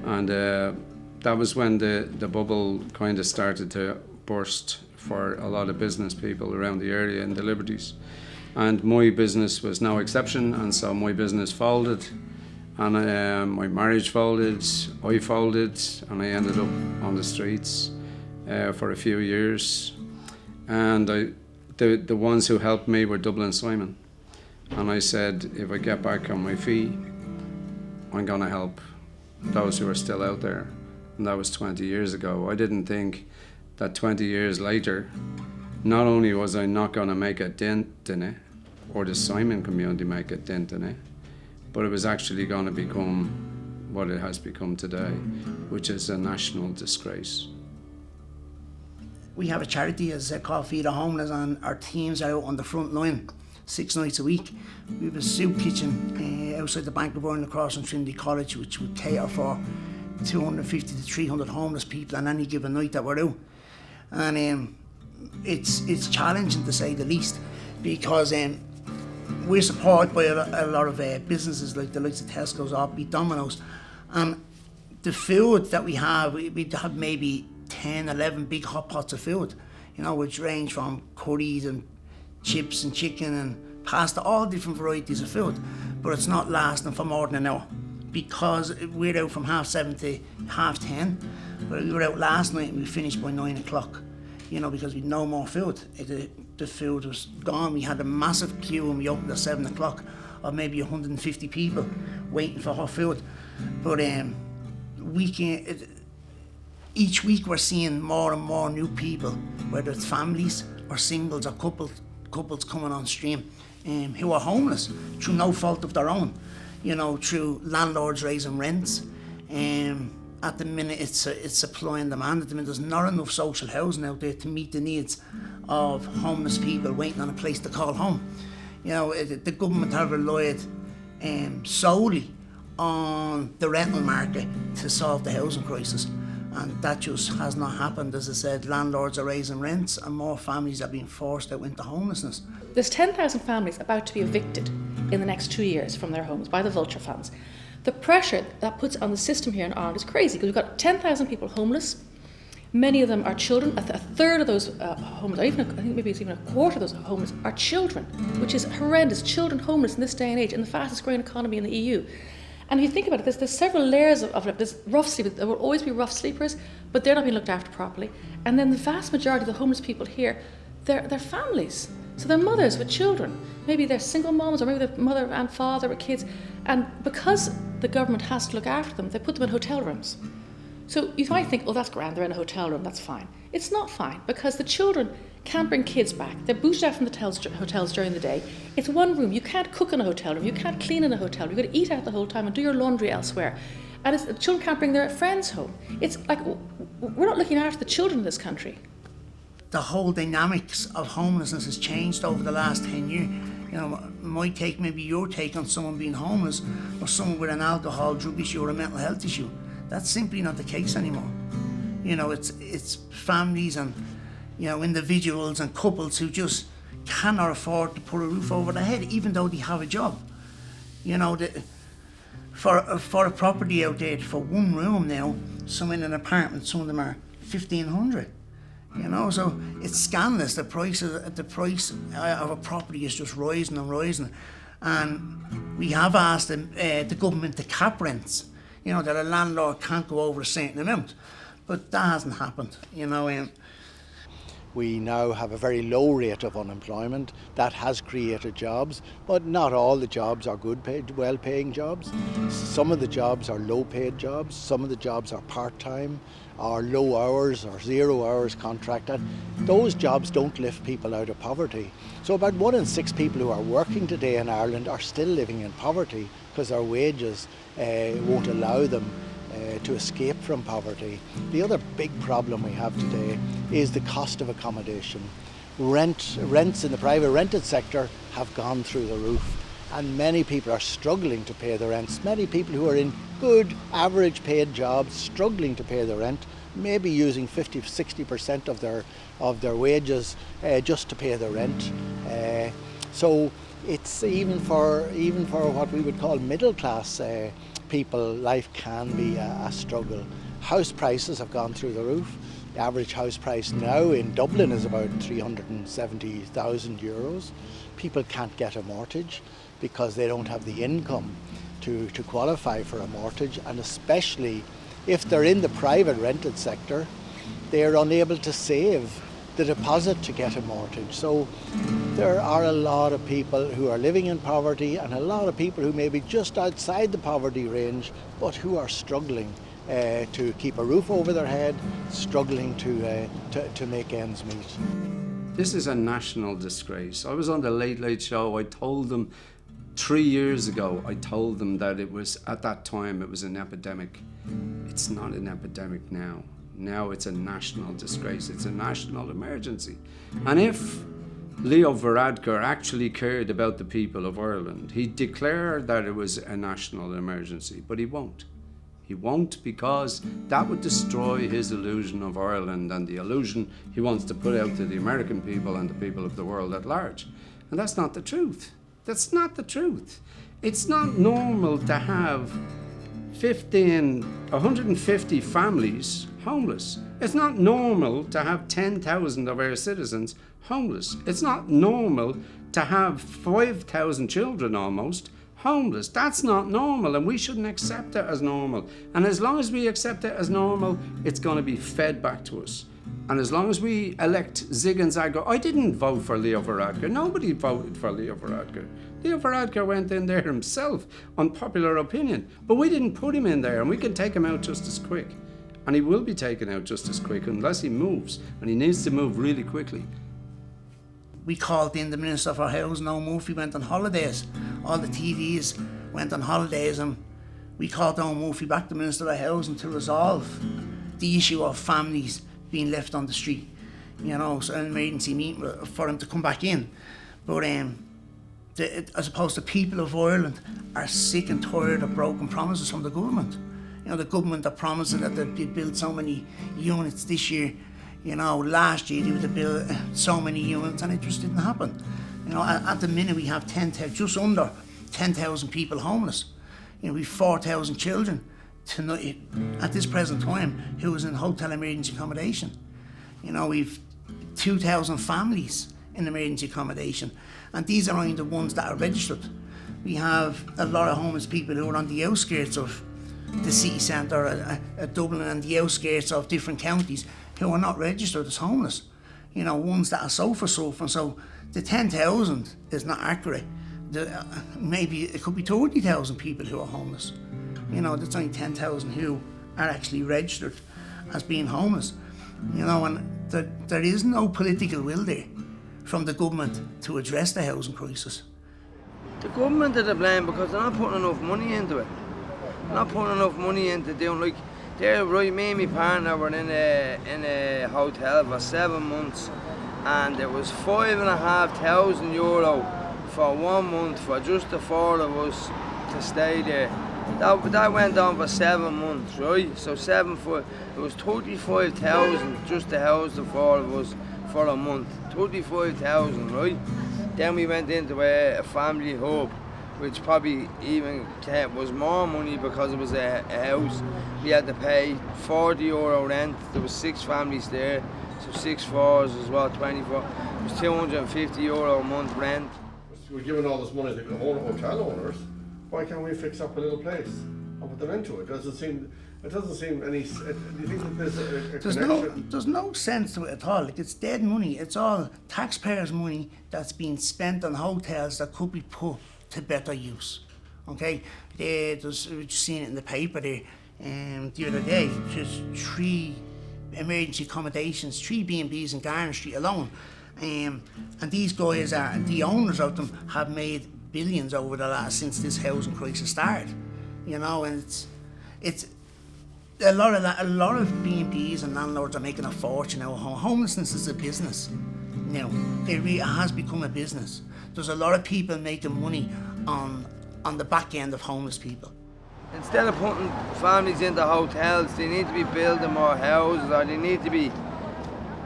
and that was when the bubble kind of started to burst for a lot of business people around the area in the Liberties. And my business was no exception, and so my business folded, and my marriage folded, I folded, and I ended up on the streets for a few years. And the ones who helped me were Dublin Simon. And I said, if I get back on my feet, I'm going to help those who are still out there. And that was 20 years ago. I didn't think that 20 years later, not only was I not going to make a dent in it, or the Simon community make a dent in it, but it was actually going to become what it has become today, which is a national disgrace. We have a charity as called Feed the Homeless, and our teams are out on the front line 6 nights a week. We have a soup kitchen outside the Bank of Ireland across from Trinity College, which would cater for 250 to 300 homeless people on any given night that we're out. And it's challenging to say the least, because we're supported by a lot of businesses like the likes of Tesco's, Aldi, Domino's, and the food that we have maybe 10, 11 big hot pots of food, which range from curries and chips and chicken and pasta, all different varieties of food, but it's not lasting for more than an hour, because we're out from 7:30 to 10:30, but we were out last night and we finished by 9 o'clock, because we had no more food. The food was gone. We had a massive queue when we opened at 7 o'clock of maybe 150 people waiting for hot food. But each week we're seeing more and more new people, whether it's families or singles or couples coming on stream, who are homeless through no fault of their own, through landlords raising rents. At the minute it's supply and demand. At the minute there's not enough social housing out there to meet the needs of homeless people waiting on a place to call home. The government have relied solely on the rental market to solve the housing crisis, and that just has not happened. As I said, landlords are raising rents and more families are being forced out into homelessness. There's 10,000 families about to be evicted in the next 2 years from their homes by the vulture funds. The pressure that puts on the system here in Ireland is crazy, because we've got 10,000 people homeless, Many of them are children. A third of those homeless, or even I think maybe it's even a quarter of those homeless, are children, which is horrendous. Children homeless in this day and age, in the fastest growing economy in the EU. And if you think about it, there's several layers of it. There's rough sleepers. There will always be rough sleepers, but they're not being looked after properly. And then the vast majority of the homeless people here, they're families. So they're mothers with children. Maybe they're single moms, or maybe they're mother and father with kids. And because the government has to look after them, they put them in hotel rooms. So you might think, oh, that's grand, they're in a hotel room, that's fine. It's not fine, because the children can't bring kids back. They're booted out from the hotels during the day. It's one room. You can't cook in a hotel room. You can't clean in a hotel room. You've got to eat out the whole time and do your laundry elsewhere. And the children can't bring their friends home. It's like, we're not looking after the children in this country. The whole dynamics of homelessness has changed over the last 10 years. You know, my take, maybe your take on someone being homeless, or someone with an alcohol, drug issue, or a mental health issue. That's simply not the case anymore. You know, it's families and, you know, individuals and couples who just cannot afford to put a roof over their head, even though they have a job. You know, for a property out there, for one room now, some in an apartment, some of them are $1,500. You know, so it's scandalous. The price of a property is just rising and rising, and we have asked the government to cap rents. You know, that a landlord can't go over a certain amount, but that hasn't happened. You know, we now have a very low rate of unemployment that has created jobs, but not all the jobs are good paid, well-paying jobs. Some of the jobs are low-paid jobs. Some of the jobs are part-time, or low hours, or 0 hours contracted. Those jobs don't lift people out of poverty. So about 1 in 6 people who are working today in Ireland are still living in poverty because their wages won't allow them to escape from poverty. The other big problem we have today is the cost of accommodation. Rents in the private rented sector have gone through the roof, and many people are struggling to pay the rents. Many people who are in good average paid jobs struggling to pay the rent, maybe using 50-60% of their wages just to pay the rent. So it's even for what we would call middle class people, life can be a struggle. House prices have gone through the roof. The average house price now in Dublin is about €370,000. People can't get a mortgage because they don't have the income to qualify for a mortgage, and especially if they're in the private rented sector, they're unable to save the deposit to get a mortgage. So there are a lot of people who are living in poverty, and a lot of people who may be just outside the poverty range but who are struggling to keep a roof over their head, struggling to make ends meet. This is a national disgrace. I was on the Late Late Show. I told them 3 years ago, I told them that it was, at that time, it was an epidemic. It's not an epidemic now. Now it's a national disgrace. It's a national emergency. And if Leo Varadkar actually cared about the people of Ireland, he'd declare that it was a national emergency, but he won't. He won't, because that would destroy his illusion of Ireland and the illusion he wants to put out to the American people and the people of the world at large. And that's not the truth. That's not the truth. It's not normal to have 150 families homeless. It's not normal to have 10,000 of our citizens homeless. It's not normal to have 5,000 children almost homeless. That's not normal, and we shouldn't accept it as normal. And as long as we accept it as normal, it's going to be fed back to us. And as long as we elect Zig and Zag, I didn't vote for Leo Varadkar. Nobody voted for Leo Varadkar. Leo Varadkar went in there himself on popular opinion, but we didn't put him in there, and we can take him out just as quick. And he will be taken out just as quick unless he moves, and he needs to move really quickly. We called in the Minister for Housing, Owen Murphy went on holidays. All the TDs went on holidays, and we called Owen Murphy back, the Minister of Housing, to resolve the issue of families being left on the street. You know, so an emergency meeting for him to come back in. But I suppose the people of Ireland are sick and tired of broken promises from the government. You know, the government that promised that they'd build so many units this year. You know, last year they would build so many units, and it just didn't happen. You know, at the minute we have just under 10,000 people homeless. You know, we've 4,000 children tonight, at this present time, who is in hotel emergency accommodation. You know, we've 2,000 families in emergency accommodation, and these are only the ones that are registered. We have a lot of homeless people who are on the outskirts of the city centre, Dublin, and the outskirts of different counties who are not registered as homeless. You know, ones that are sofa suffering. So the 10,000 is not accurate. Maybe it could be 30,000 people who are homeless. You know, there's only 10,000 who are actually registered as being homeless. You know, and there is no political will there from the government to address the housing crisis. The government are to blame because they're not putting enough money into it. They're not putting enough money into doing, like, they're right, me and my partner were in a hotel for 7 months, and it was €5,500 for 1 month for just the 4 of us to stay there. That went on for 7 months, right? So it was 35,000 just to house the 4 of us for a month. 35,000, right? Then we went into a family hub, which probably even was more money because it was a house. We had to pay €40 rent. There was 6 families there, so 6 fours is what, 24. It was €250 a month rent. We're giving all this money to the hotel owners. Why can't we fix up a little place and put them into it? It doesn't seem any. Do you think that there's a connection? There's no sense to it at all. Like, it's dead money. It's all taxpayers' money that's being spent on hotels that could be put to better use. Okay, we're just seeing it in the paper there. The other day, just 3 emergency accommodations, 3 B&Bs in Garner Street alone. And these guys the owners of them have made billions over the last, since this housing crisis started. You know, and it's a lot of B&Bs and landlords are making a fortune now. Homelessness is a business now. It has become a business. There's a lot of people making money on the back end of homeless people. Instead of putting families into hotels, they need to be building more houses, or they need to be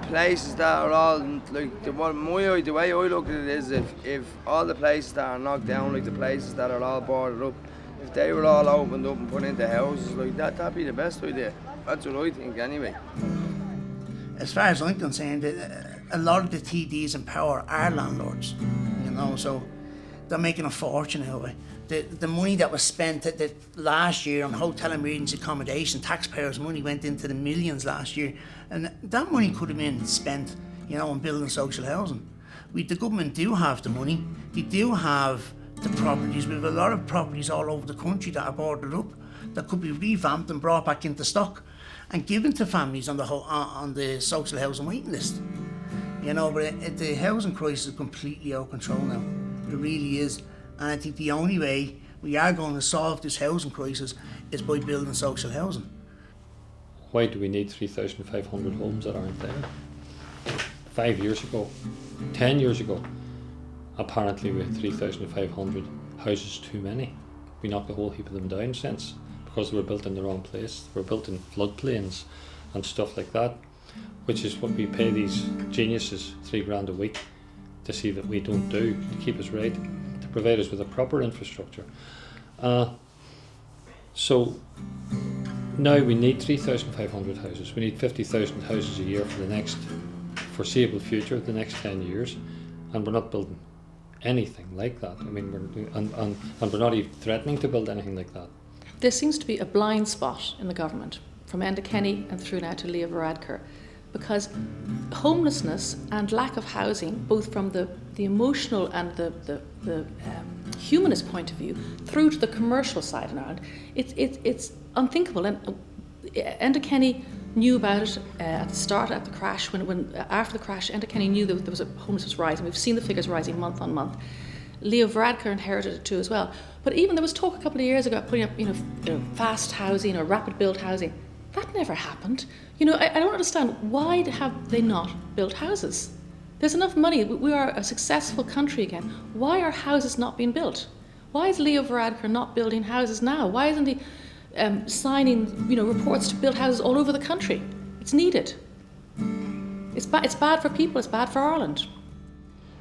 places that are all, like, the way I look at it is, if all the places that are knocked down, like the places that are all boarded up, if they were all opened up and put into houses like that, that'd be the best idea. That's what I think anyway. As far as I'm concerned, a lot of the TDs in power are landlords, you know, so they're making a fortune out of it. The money that was spent last year on hotel emergency accommodation, taxpayers' money went into the millions last year, and that money could have been spent, you know, on building social housing. The government do have the money. They do have the properties. We have a lot of properties all over the country that are boarded up that could be revamped and brought back into stock and given to families on the social housing waiting list. You know, but the housing crisis is completely out of control now. It really is. And I think the only way we are going to solve this housing crisis is by building social housing. Why do we need 3,500 homes that aren't there? 5 years ago, 10 years ago, apparently we had 3,500 houses too many. We knocked a whole heap of them down since, because they were built in the wrong place. They were built in floodplains and stuff like that, which is what we pay these geniuses $3,000 a week to see that we don't do, to keep us right, to provide us with a proper infrastructure. So now we need 3,500 houses. We need 50,000 houses a year for the next foreseeable future, the next 10 years, and we're not building anything like that. I mean, we're not even threatening to build anything like that. There seems to be a blind spot in the government, from Enda Kenny and through now to Leo Varadkar, because homelessness and lack of housing, both from the emotional and the humanist point of view, through to the commercial side in Ireland, it's unthinkable. And Enda Kenny knew about it at the start, at the crash, when after the crash, Enda Kenny knew that there was homelessness rising. We've seen the figures rising month on month. Leo Varadkar inherited it too as well. But even there was talk a couple of years ago about putting up, fast housing or rapid build housing. That never happened. I don't understand, why have they not built houses? There's enough money. We are a successful country again. Why are houses not being built? Why is Leo Varadkar not building houses now? Why isn't he signing reports to build houses all over the country? It's needed. It's bad for people, it's bad for Ireland.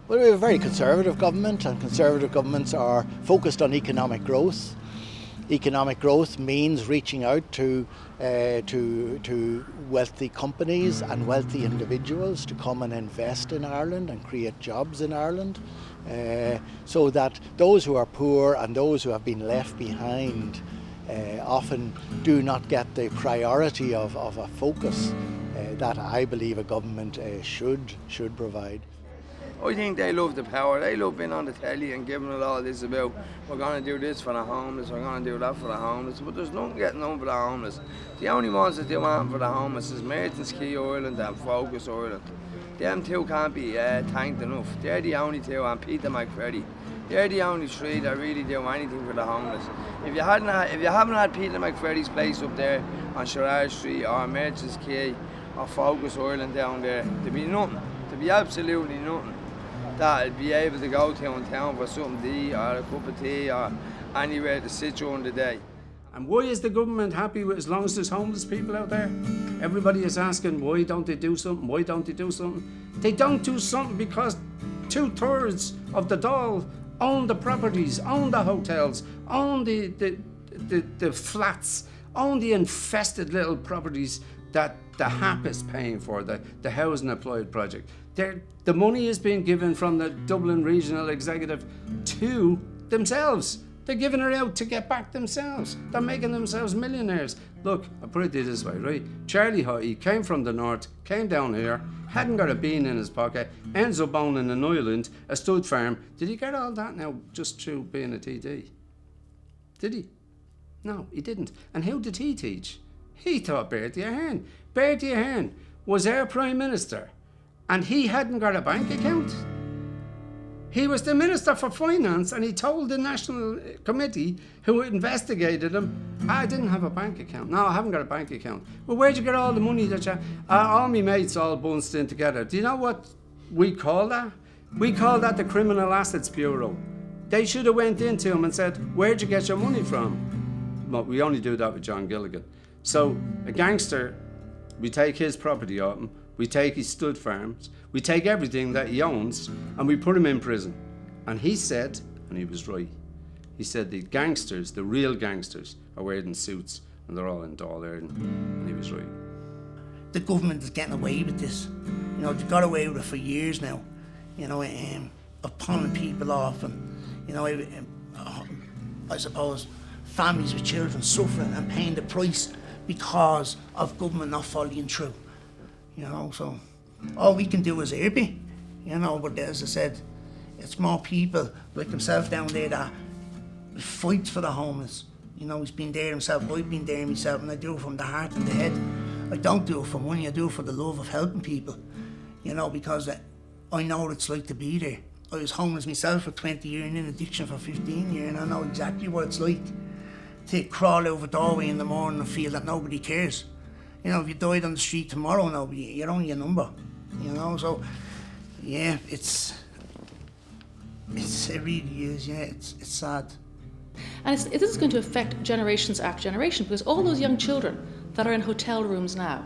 Well, we have a very conservative government, and conservative governments are focused on economic growth. Economic growth means reaching out to wealthy companies and wealthy individuals to come and invest in Ireland and create jobs in Ireland, so that those who are poor and those who have been left behind often do not get the priority of a focus that I believe a government should provide. I think they love the power. They love being on the telly and giving it all this about, we're going to do this for the homeless, we're going to do that for the homeless, but there's nothing getting done for the homeless. The only ones that they want for the homeless is Merchants Quay Ireland and Focus Ireland. Them two can't be thanked enough. They're the only two, and Peter McCready. They're the only three that really do anything for the homeless. If you haven't had Peter McCready's place up there on Sherrard Street or Merchants Quay or Focus Ireland down there, there'd be nothing. There'd be absolutely nothing that I'd be able to go to in town for something to eat or a cup of tea or anywhere to sit during the day. And why is the government happy with as long as there's homeless people out there? Everybody is asking, why don't they do something? Why don't they do something? They don't do something because 2/3 of the Dáil own the properties, own the hotels, own the flats, own the infested little properties that the HAP is paying for, the Housing Applied Project. The money is being given from the Dublin Regional Executive to themselves. They're giving it out to get back themselves. They're making themselves millionaires. Look, I'll put it this way, right? Charlie Haughey came from the north, came down here, hadn't got a bean in his pocket, ends up owning an island, a stud farm. Did he get all that now just through being a TD? Did he? No, he didn't. And who did he teach? He taught Bertie Ahern. Bertie Ahern was our Prime Minister, and he hadn't got a bank account. He was the Minister for Finance, and he told the National Committee who investigated him, I didn't have a bank account. No, I haven't got a bank account. Well, where'd you get all the money that you... all my mates all bunched in together. Do you know what we call that? We call that the Criminal Assets Bureau. They should have went into him and said, where'd you get your money from? But we only do that with John Gilligan. So a gangster, we take his property off him, we take his stud farms, we take everything that he owns, and we put him in prison. And he said, and he was right, he said the gangsters, the real gangsters, are wearing suits and they're all in Dáil Éireann. And he was right. The government is getting away with this. You know, they've got away with it for years now. You know, of pulling people off, and you know, I suppose families with children suffering and paying the price because of government not following through. You know, so all we can do is earby, you know, but as I said, it's more people like himself down there that fight for the homeless. You know, he's been there himself, I've been there myself, and I do it from the heart and the head. I don't do it for money, I do it for the love of helping people, you know, because I know what it's like to be there. I was homeless myself for 20 years and in addiction for 15 years, and I know exactly what it's like to crawl over a doorway in the morning and feel that nobody cares. You know, if you died on the street tomorrow, you're only a number. You know, so yeah, it really is. Yeah, it's sad. And this is going to affect generations after generation, because all those young children that are in hotel rooms now,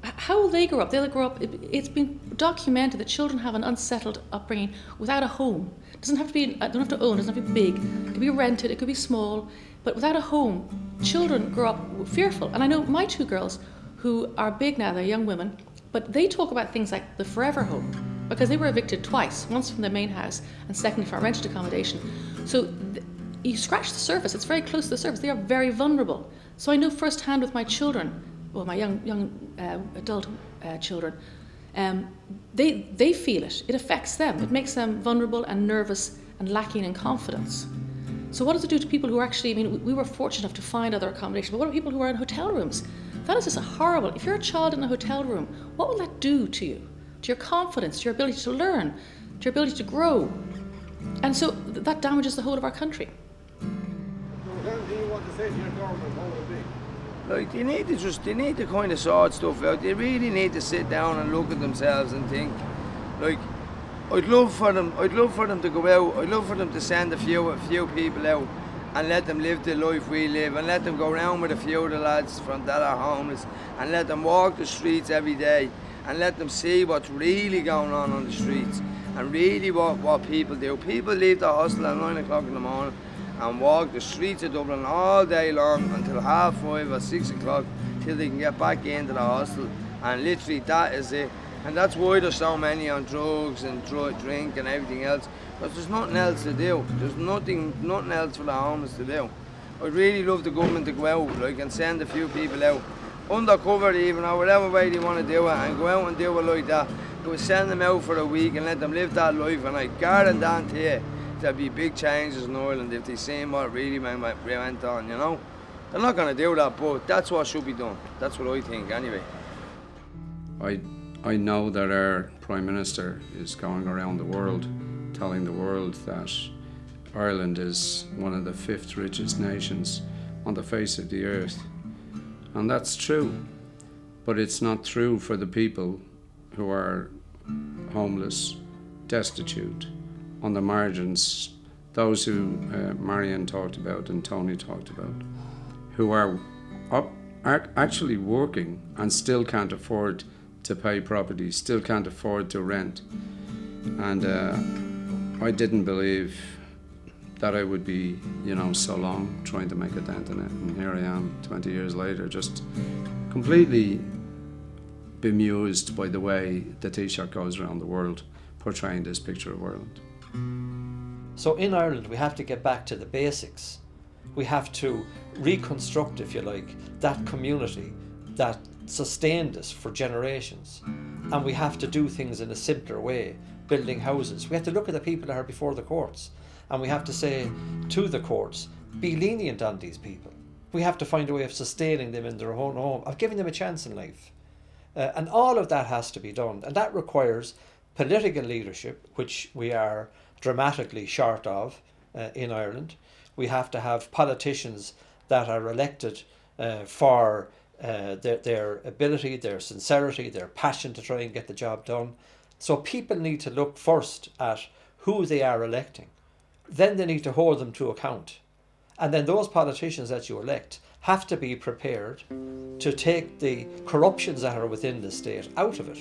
how will they grow up? They'll grow up. It's been documented that children have an unsettled upbringing without a home. It doesn't have to be. Don't have to own. It doesn't have to be big. It could be rented. It could be small. But without a home, children grow up fearful. And I know my two girls, who are big now, they're young women, but they talk about things like the forever home, because they were evicted twice, once from their main house and secondly from rented accommodation. So you scratch the surface, it's very close to the surface. They are very vulnerable. So I know firsthand with my children, well, my young adult children, they feel it. It affects them. It makes them vulnerable and nervous and lacking in confidence. So what does it do to people who are actually, I mean, we were fortunate enough to find other accommodation, but what about people who are in hotel rooms? That is just a horrible, if you're a child in a hotel room, what will that do to you? To your confidence, to your ability to learn, to your ability to grow? And so that damages the whole of our country. What do you want to say to your government? What would it be? Like, they need to kind of sort stuff out. They really need to sit down and look at themselves and think, like, I'd love for them to go out, I'd love for them to send a few people out and let them live the life we live, and let them go around with a few of the lads from that are homeless, and let them walk the streets every day, and let them see what's really going on the streets, and really what people do. People leave the hostel at 9 o'clock in the morning and walk the streets of Dublin all day long until 5:30 or 6 o'clock till they can get back into the hostel. And literally that is it. And that's why there's so many on drugs and drink and everything else, because there's nothing else to do. There's nothing else for the homeless to do. I'd really love the government to go out, like, and send a few people out, undercover even, or whatever way they want to do it, and go out and do it like that. They would send them out for a week and let them live that life, and I guarantee you there'll be big changes in Ireland if they see what really went on, you know. They're not going to do that, but that's what should be done. That's what I think, anyway. I know that our Prime Minister is going around the world telling the world that Ireland is one of the 5th richest nations on the face of the earth. And that's true, but it's not true for the people who are homeless, destitute, on the margins, those who Marion talked about and Tony talked about, who are actually working and still can't afford to pay property, still can't afford to rent. And I didn't believe that I would be, so long trying to make a dent in it. And here I am, 20 years later, just completely bemused by the way the Taoiseach goes around the world portraying this picture of Ireland. So in Ireland, we have to get back to the basics. We have to reconstruct, if you like, that community that sustained us for generations. And we have to do things in a simpler way, building houses. We have to look at the people that are before the courts, and we have to say to the courts, be lenient on these people. We have to find a way of sustaining them in their own home, of giving them a chance in life. And all of that has to be done. And that requires political leadership, which we are dramatically short of in Ireland. We have to have politicians that are elected for their ability, their sincerity, their passion to try and get the job done. So people need to look first at who they are electing. Then they need to hold them to account. And then those politicians that you elect have to be prepared to take the corruptions that are within the state out of it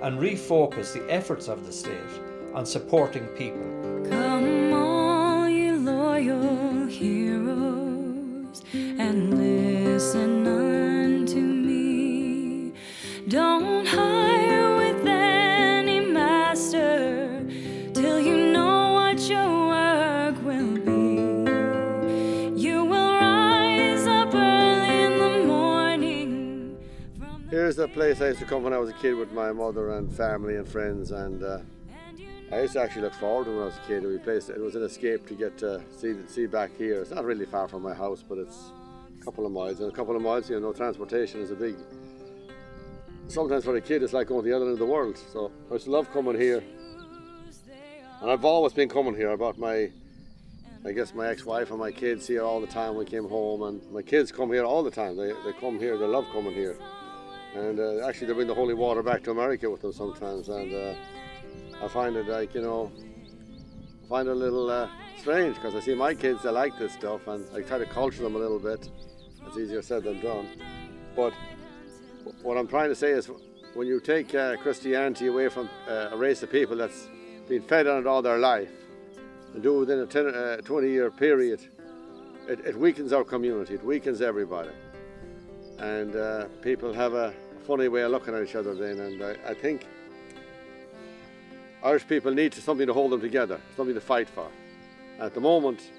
and refocus the efforts of the state on supporting people. Come all you loyal heroes and listen unto me. Don't hire with any master till you know what your work will be. You will rise up early in the morning. Here's the place I used to come when I was a kid with my mother and family and friends, and I used to actually look forward to when I was a kid. It was an escape to get to see back here. It's not really far from my house, but it's a couple of miles. And a couple of miles, transportation is a big... Sometimes for a kid, it's like going to the other end of the world. So I used to love coming here. And I've always been coming here. I brought my ex-wife and my kids here all the time when we came home. And my kids come here all the time. They come here, they love coming here. And actually they bring the holy water back to America with them sometimes. And I find it like, a little strange, because I see my kids, they like this stuff, and I try to culture them a little bit. It's easier said than done. But what I'm trying to say is, when you take Christianity away from a race of people that's been fed on it all their life, and do it within a 20-year period, it weakens our community, it weakens everybody. And people have a funny way of looking at each other then, and I think Irish people need something to hold them together, something to fight for. At the moment,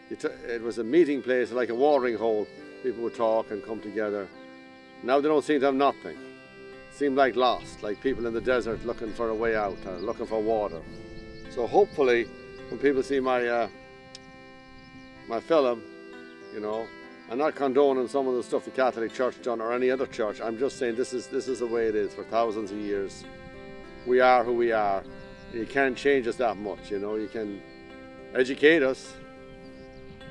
it was a meeting place, like a watering hole. People would talk and come together. Now they don't seem to have nothing. Seem like lost, like people in the desert looking for a way out or looking for water. So hopefully, when people see my film, I'm not condoning some of the stuff the Catholic Church done or any other church. I'm just saying this is the way it is for thousands of years. We are who we are. You can't change us that much, You can educate us,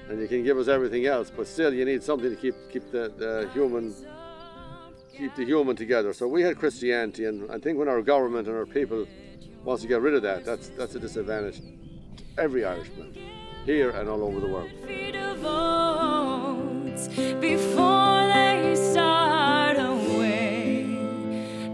and you can give us everything else, but still you need something to keep the human together. So we had Christianity, and I think when our government and our people wants to get rid of that, that's a disadvantage to every Irishman, here and all over the world. Before they start away,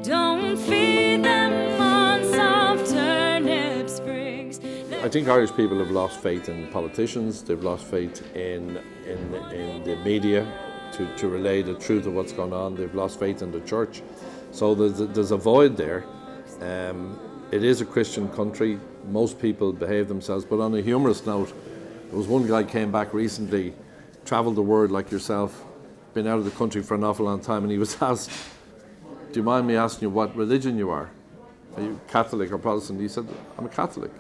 don't feed them on soft turnip sprigs. I think Irish people have lost faith in politicians. They've lost faith in the media to relay the truth of what's going on. They've lost faith in the church. So there's a void there. It is a Christian country. Most people behave themselves. But on a humorous note, there was one guy came back recently, travelled the world like yourself, been out of the country for an awful long time, and he was asked, "Do you mind me asking you what religion you are? Are you Catholic or Protestant?" He said, "I'm a Catholic."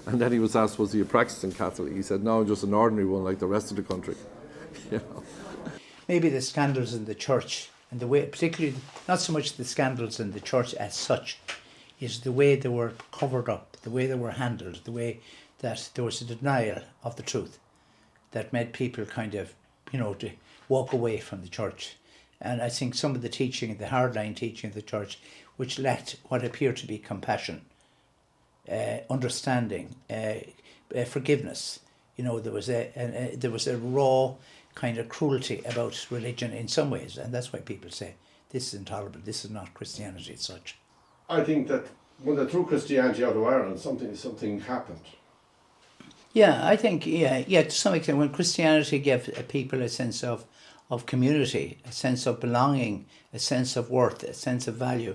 And then he was asked, "Was he a practicing Catholic?" He said, "No, just an ordinary one like the rest of the country." You know? Maybe the scandals in the church, and the way, particularly, not so much the scandals in the church as such, is the way they were covered up, the way they were handled, the way that there was a denial of the truth that made people kind of, to walk away from the church. And I think some of the teaching, the hardline teaching of the church, which lacked what appeared to be compassion, understanding, forgiveness. There was a raw kind of cruelty about religion in some ways, and that's why people say this is intolerable. This is not Christianity as such. I think that when they threw Christianity out of Ireland, something happened. Yeah, I think to some extent, when Christianity gave people a sense of community, a sense of belonging, a sense of worth, a sense of value,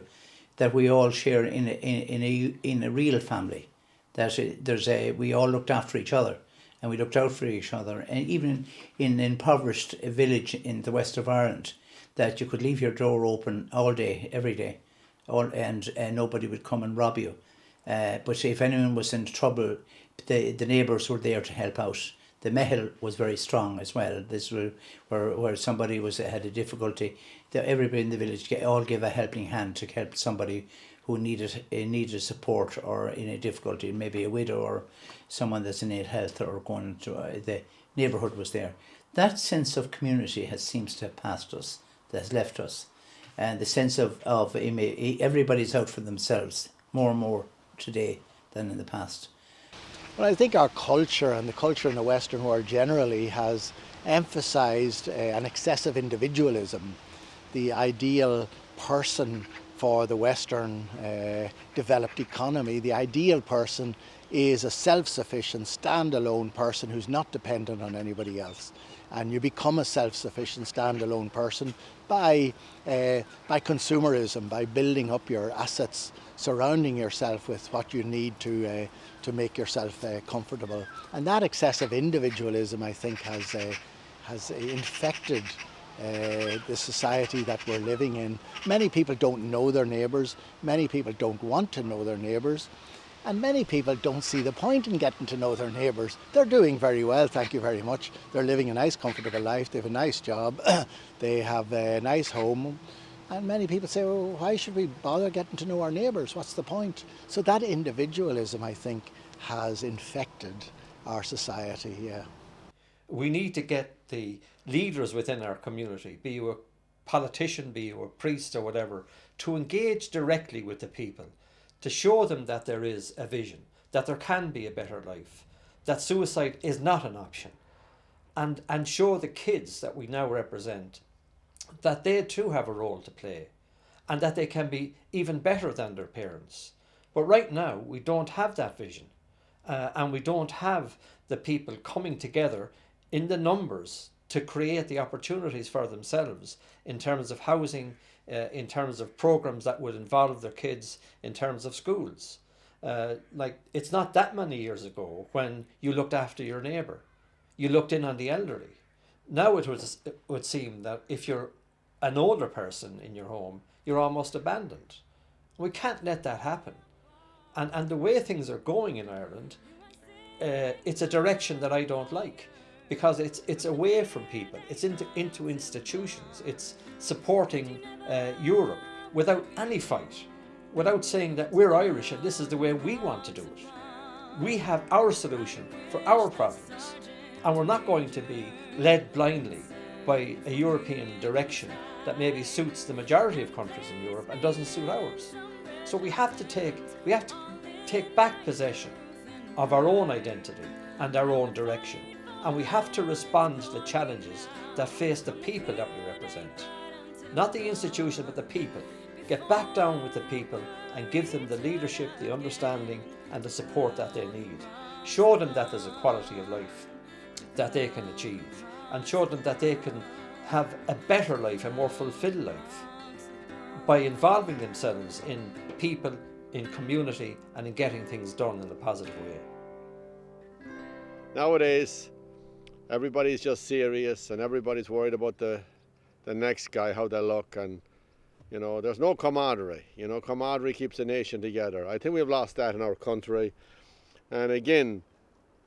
that we all share in a real family, that we all looked after each other, and we looked out for each other, and even in an impoverished village in the west of Ireland, that you could leave your door open all day, every day, and nobody would come and rob you. But if anyone was in trouble, the neighbours were there to help out. The mehel was very strong as well. This was where somebody had a difficulty. Everybody in the village all gave a helping hand to help somebody who needed support or in a difficulty, maybe a widow or someone that's in ill health or going to the neighbourhood was there. That sense of community seems to have passed us, has left us, and the sense of everybody's out for themselves more and more today than in the past. Well, I think our culture and the culture in the Western world generally has emphasised an excessive individualism. The ideal person for the Western developed economy, the ideal person is a self-sufficient, standalone person who's not dependent on anybody else. And you become a self-sufficient, standalone person by consumerism, by building up your assets, surrounding yourself with what you need to make yourself comfortable. And that excessive individualism, I think, has infected the society that we're living in. Many people don't know their neighbours. Many people don't want to know their neighbours. And many people don't see the point in getting to know their neighbours. They're doing very well, thank you very much. They're living a nice, comfortable life. They have a nice job. They have a nice home. And many people say, well, why should we bother getting to know our neighbours? What's the point? So that individualism, I think, has infected our society, yeah. We need to get the leaders within our community, be you a politician, be you a priest or whatever, to engage directly with the people, to show them that there is a vision, that there can be a better life, that suicide is not an option, and show the kids that we now represent that they too have a role to play and that they can be even better than their parents. But right now we don't have that vision, and we don't have the people coming together in the numbers to create the opportunities for themselves in terms of housing, in terms of programs that would involve their kids, in terms of schools. Like, it's not that many years ago when you looked after your neighbour, you looked in on the elderly. Now it would seem that if you're an older person in your home, you're almost abandoned. We can't let that happen. And the way things are going in Ireland, it's a direction that I don't like, because it's away from people, it's into institutions, it's supporting Europe without any fight, without saying that we're Irish and this is the way we want to do it. We have our solution for our problems, and we're not going to be led blindly by a European direction that maybe suits the majority of countries in Europe and doesn't suit ours. So we have to take back possession of our own identity and our own direction, and we have to respond to the challenges that face the people that we represent. Not the institution, but the people. Get back down with the people and give them the leadership, the understanding and the support that they need. Show them that there's a quality of life that they can achieve, and show them that they can have a better life, a more fulfilled life, by involving themselves in people, in community, and in getting things done in a positive way. Nowadays, everybody's just serious and everybody's worried about the next guy, how they look, and you know, there's no camaraderie. You know, camaraderie keeps a nation together. I think we've lost that in our country. And again,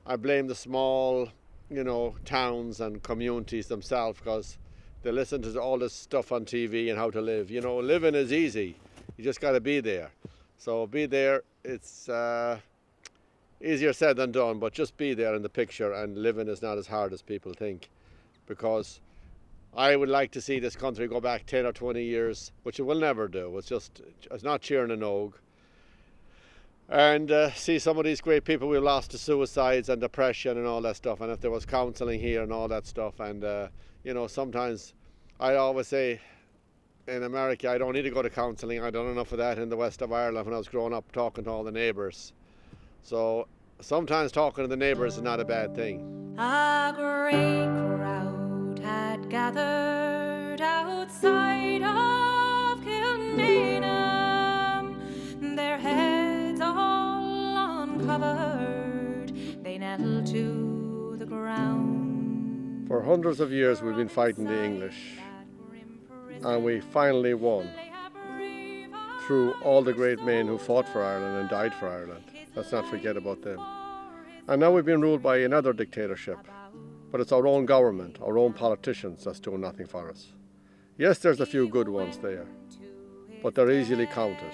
I blame the small, you know, towns and communities themselves, because they listen to all this stuff on TV and how to live. You know, living is easy. You just got to be there. So be there. It's easier said than done, but just be there in the picture, and living is not as hard as people think. Because I would like to see this country go back 10 or 20 years, which it will never do. It's not cheering an ogue. And see some of these great people we've lost to suicides and depression and all that stuff. And if there was counselling here and all that stuff. And, you know, sometimes I always say in America, I don't need to go to counselling. I done enough of that in the west of Ireland when I was growing up, talking to all the neighbours. So sometimes talking to the neighbours is not a bad thing. A great crowd had gathered outside of Kilmainham, their heads all uncovered, they knelt to the ground. For hundreds of years we've been fighting the English, and we finally won through all the great men who fought for Ireland and died for Ireland. Let's not forget about them. And now we've been ruled by another dictatorship, but it's our own government, our own politicians that's doing nothing for us. Yes, there's a few good ones there, but they're easily counted.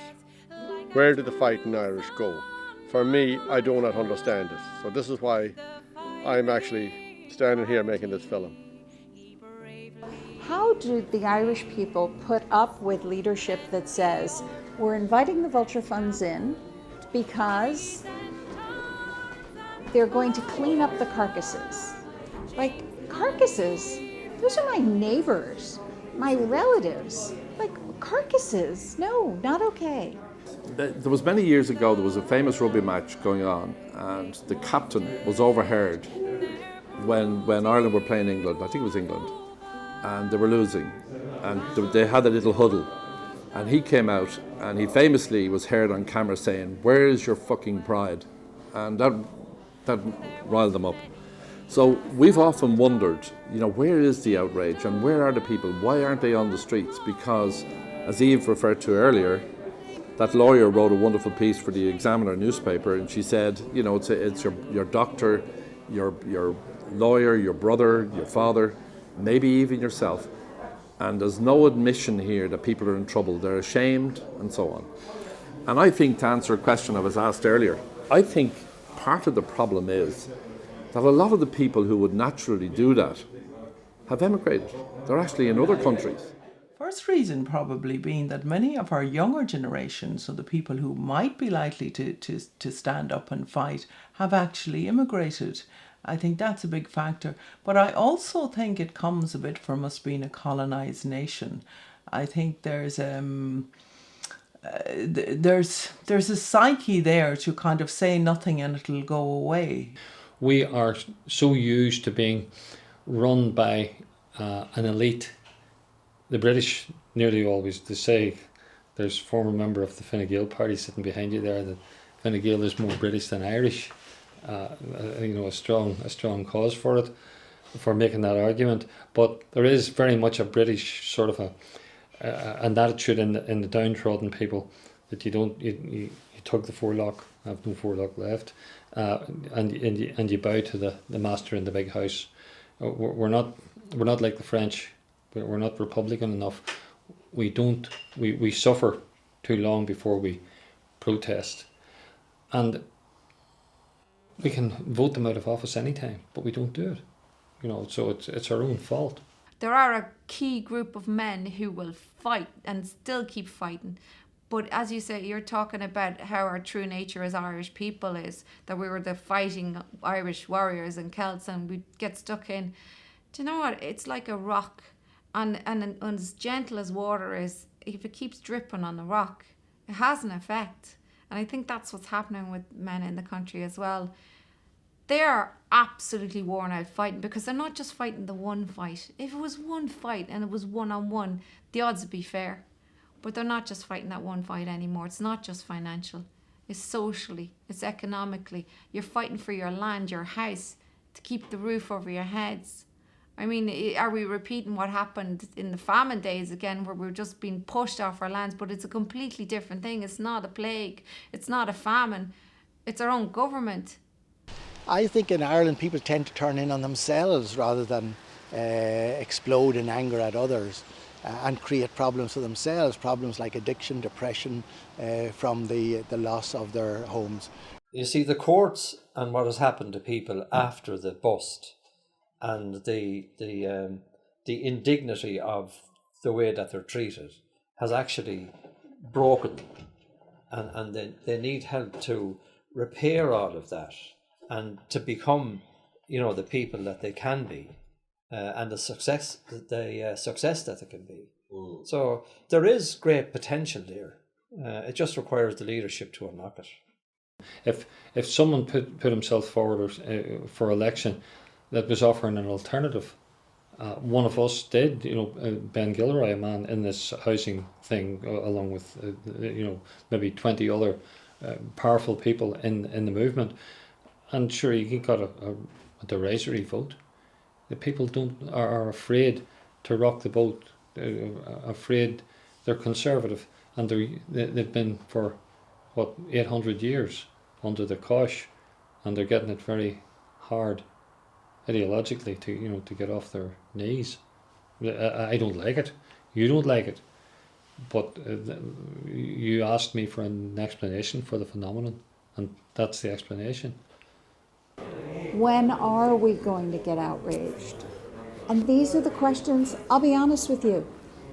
Where did the fighting Irish go? For me, I do not understand it. So this is why I'm actually standing here making this film. How do the Irish people put up with leadership that says, we're inviting the vulture funds in because they're going to clean up the carcasses? Like, carcasses? Those are my neighbors, my relatives. Like, carcasses? No, not okay. There was many years ago, there was a famous rugby match going on, and the captain was overheard when Ireland were playing England. I think it was England. And they were losing, and they had a little huddle, and he came out and he famously was heard on camera saying, "Where is your fucking pride?" And that riled them up. So we've often wondered, you know, where is the outrage and where are the people? Why aren't they on the streets? Because, as Eve referred to earlier, that lawyer wrote a wonderful piece for the Examiner newspaper, and she said, you know, it's your doctor, your lawyer, your brother, your father, maybe even yourself, and there's no admission here that people are in trouble. They're ashamed and so on. And I think, to answer a question I was asked earlier, I think part of the problem is that a lot of the people who would naturally do that have emigrated. They're actually in other countries. First reason probably being that many of our younger generations, so the people who might be likely to stand up and fight, have actually immigrated. I think that's a big factor. But I also think it comes a bit from us being a colonised nation. I think there's a psyche there to kind of say nothing and it'll go away. We are so used to being run by an elite. The British nearly always, they say, there's a former member of the Fine Gael party sitting behind you there, that Fine Gael is more British than Irish. You know, a strong cause for it, for making that argument. But there is very much a British sort of an attitude in the downtrodden people, that you tug the forelock, have no forelock left, and you bow to the master in the big house. We're not like the French. We're not Republican enough. We suffer too long before we protest, and we can vote them out of office anytime, but we don't do it. You know, so it's our own fault. There are a key group of men who will fight and still keep fighting. But as you say, you're talking about how our true nature as Irish people is, that we were the fighting Irish warriors and Celts, and we get stuck in. Do you know what? It's like a rock, and as gentle as water is, if it keeps dripping on the rock, it has an effect. And I think that's what's happening with men in the country as well. They are absolutely worn out fighting, because they're not just fighting the one fight. If it was one fight and it was one-on-one, the odds would be fair. But they're not just fighting that one fight anymore. It's not just financial. It's socially, it's economically. You're fighting for your land, your house, to keep the roof over your heads. I mean, are we repeating what happened in the famine days again, where we're just being pushed off our lands? But it's a completely different thing. It's not a plague. It's not a famine. It's our own government. I think in Ireland people tend to turn in on themselves rather than explode in anger at others and create problems for themselves, problems like addiction, depression from the loss of their homes. You see, the courts and what has happened to people after the bust, and the indignity of the way that they're treated has actually broken them. And they need help to repair all of that and to become, the people that they can be, and the success that they can be. So there is great potential there. It just requires the leadership to unlock it. If someone put himself forward for election that was offering an alternative, one of us did, Ben Gilroy, a man in this housing thing, along with maybe 20 other powerful people in the movement, and sure, he got a derisory vote. The people are afraid to rock the boat, afraid. They're conservative, and they've been for 800 years under the cosh, and they're getting it very hard ideologically to get off their knees. I don't like it. You don't like it, but you asked me for an explanation for the phenomenon, and that's the explanation. When are we going to get outraged? And these are the questions, I'll be honest with you,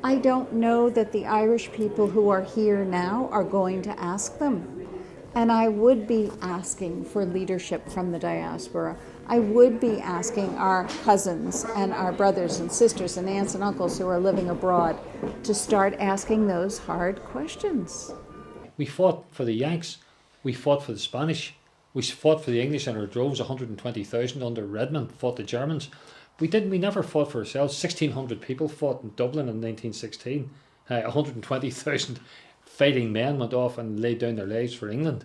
I don't know that the Irish people who are here now are going to ask them. And I would be asking for leadership from the diaspora. I would be asking our cousins and our brothers and sisters and aunts and uncles who are living abroad to start asking those hard questions. We fought for the Yanks, we fought for the Spanish, we fought for the English in our droves, 120,000 under Redmond, fought the Germans. We never fought for ourselves. 1,600 people fought in Dublin in 1916. 120,000 fighting men went off and laid down their lives for England.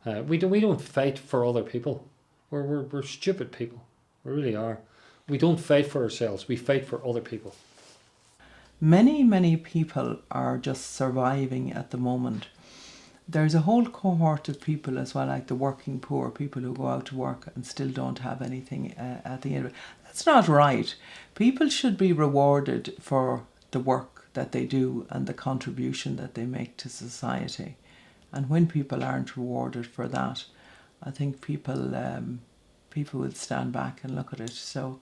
We don't fight for other people. We're stupid people. We really are. We don't fight for ourselves. We fight for other people. Many people are just surviving at the moment. There's a whole cohort of people as well, like the working poor, people who go out to work and still don't have anything at the end of it. That's not right. People should be rewarded for the work that they do and the contribution that they make to society. And when people aren't rewarded for that, I think people will stand back and look at it. So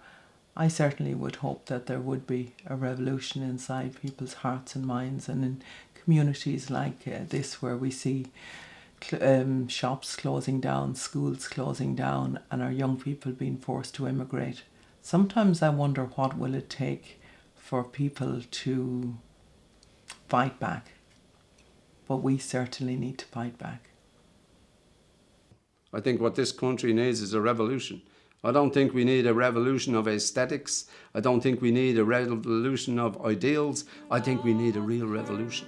I certainly would hope that there would be a revolution inside people's hearts and minds, and in communities like this, where we see shops closing down, schools closing down, and our young people being forced to immigrate. Sometimes I wonder what will it take for people to fight back. But we certainly need to fight back. I think what this country needs is a revolution. I don't think we need a revolution of aesthetics. I don't think we need a revolution of ideals. I think we need a real revolution.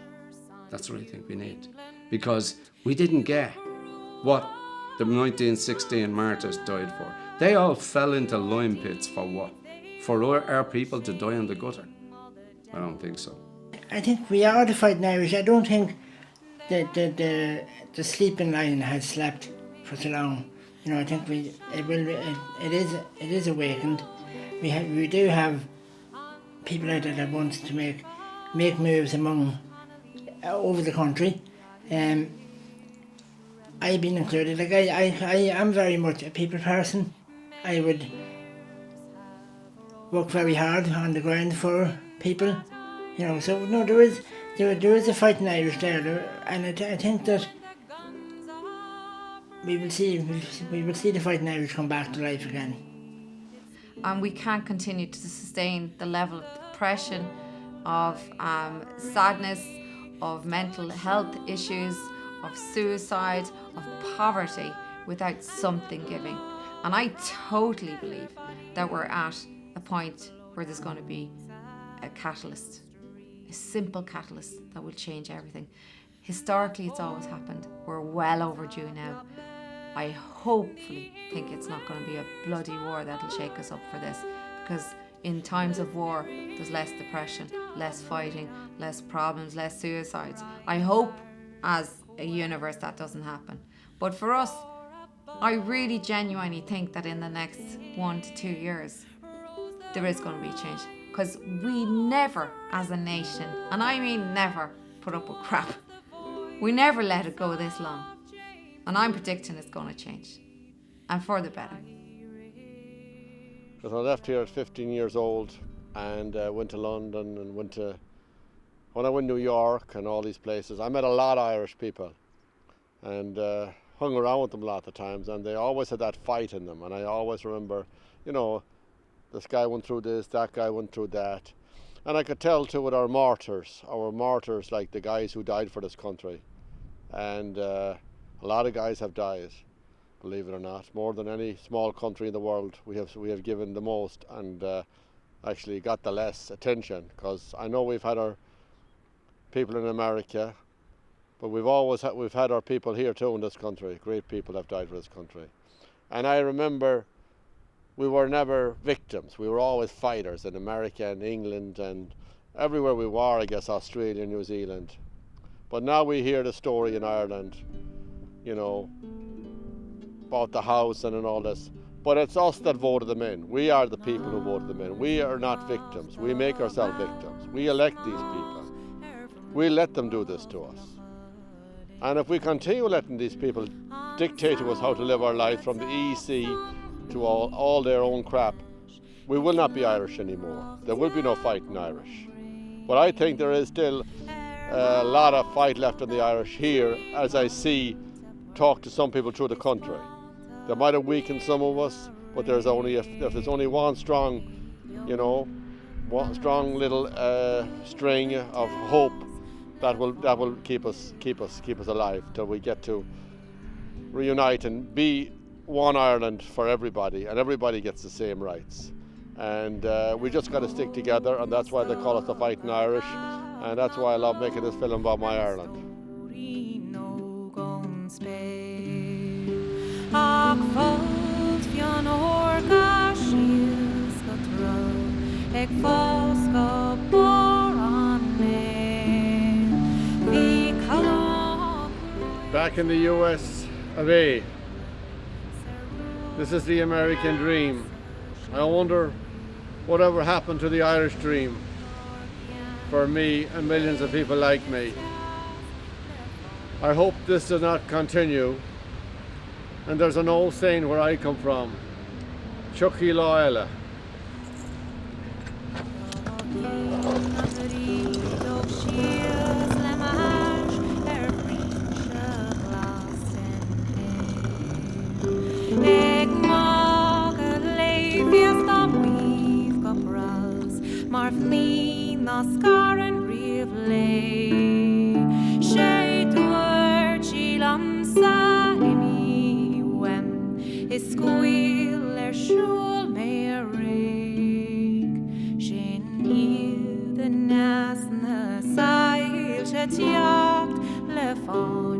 That's what I think we need. Because we didn't get what the 1916 martyrs died for. They all fell into lime pits for what? For our people to die in the gutter? I don't think so. I think we are the fighting Irish. I don't think that the sleeping lion has slept for so long. I think it is awakened. We do have people out there that want to make moves over the country. I've been included. Like I am very much a people person. I would work very hard on the ground for people. So no, there is a fighting Irish there, and I think that we will see the fighting Irish come back to life again. And we can't continue to sustain the level of depression, of sadness, of mental health issues, of suicide, of poverty without something giving. And I totally believe that we're at a point where there's going to be a catalyst, a simple catalyst that will change everything. Historically, it's always happened. We're well overdue now. I hopefully think it's not going to be a bloody war that'll shake us up for this, because in times of war, there's less depression, less fighting, less problems, less suicides. I hope as a universe that doesn't happen. But for us, I really genuinely think that in the next 1 to 2 years, there is going to be a change. Because we never, as a nation, and I mean never, put up with crap. We never let it go this long. And I'm predicting it's going to change. And for the better. Because I left here at 15 years old and went to London and when I went to New York and all these places, I met a lot of Irish people and hung around with them a lot of times, and they always had that fight in them. And I always remember, you know, this guy went through this, that guy went through that. And I could tell too with our martyrs, like the guys who died for this country. And a lot of guys have died, believe it or not, more than any small country in the world. We have given the most and actually got the less attention, because I know we've had our people in America, but we've had our people here too in this country. Great people have died for this country. And I remember we were never victims. We were always fighters in America and England and everywhere we were, I guess, Australia, New Zealand. But now we hear the story in Ireland, you know, about the house and all this. But it's us that voted them in. We are the people who voted them in. We are not victims. We make ourselves victims. We elect these people. We let them do this to us. And if we continue letting these people dictate to us how to live our life, from the EC to all their own crap, we will not be Irish anymore. There will be no fighting Irish. But I think there is still a lot of fight left in the Irish here, as I talk to some people through the country. They might have weakened some of us, but there's only if there's only one strong, you know, one strong little string of hope that will keep us alive till we get to reunite and be one Ireland for everybody, and everybody gets the same rights. And we just got to stick together, and that's why they call us the Fighting Irish, and that's why I love making this film about my Ireland. Back in the US of A, this is the American dream. I wonder whatever happened to the Irish dream for me and millions of people like me. I hope this does not continue. And there's an old saying where I come from, Chucky Loyala. Jakt le fan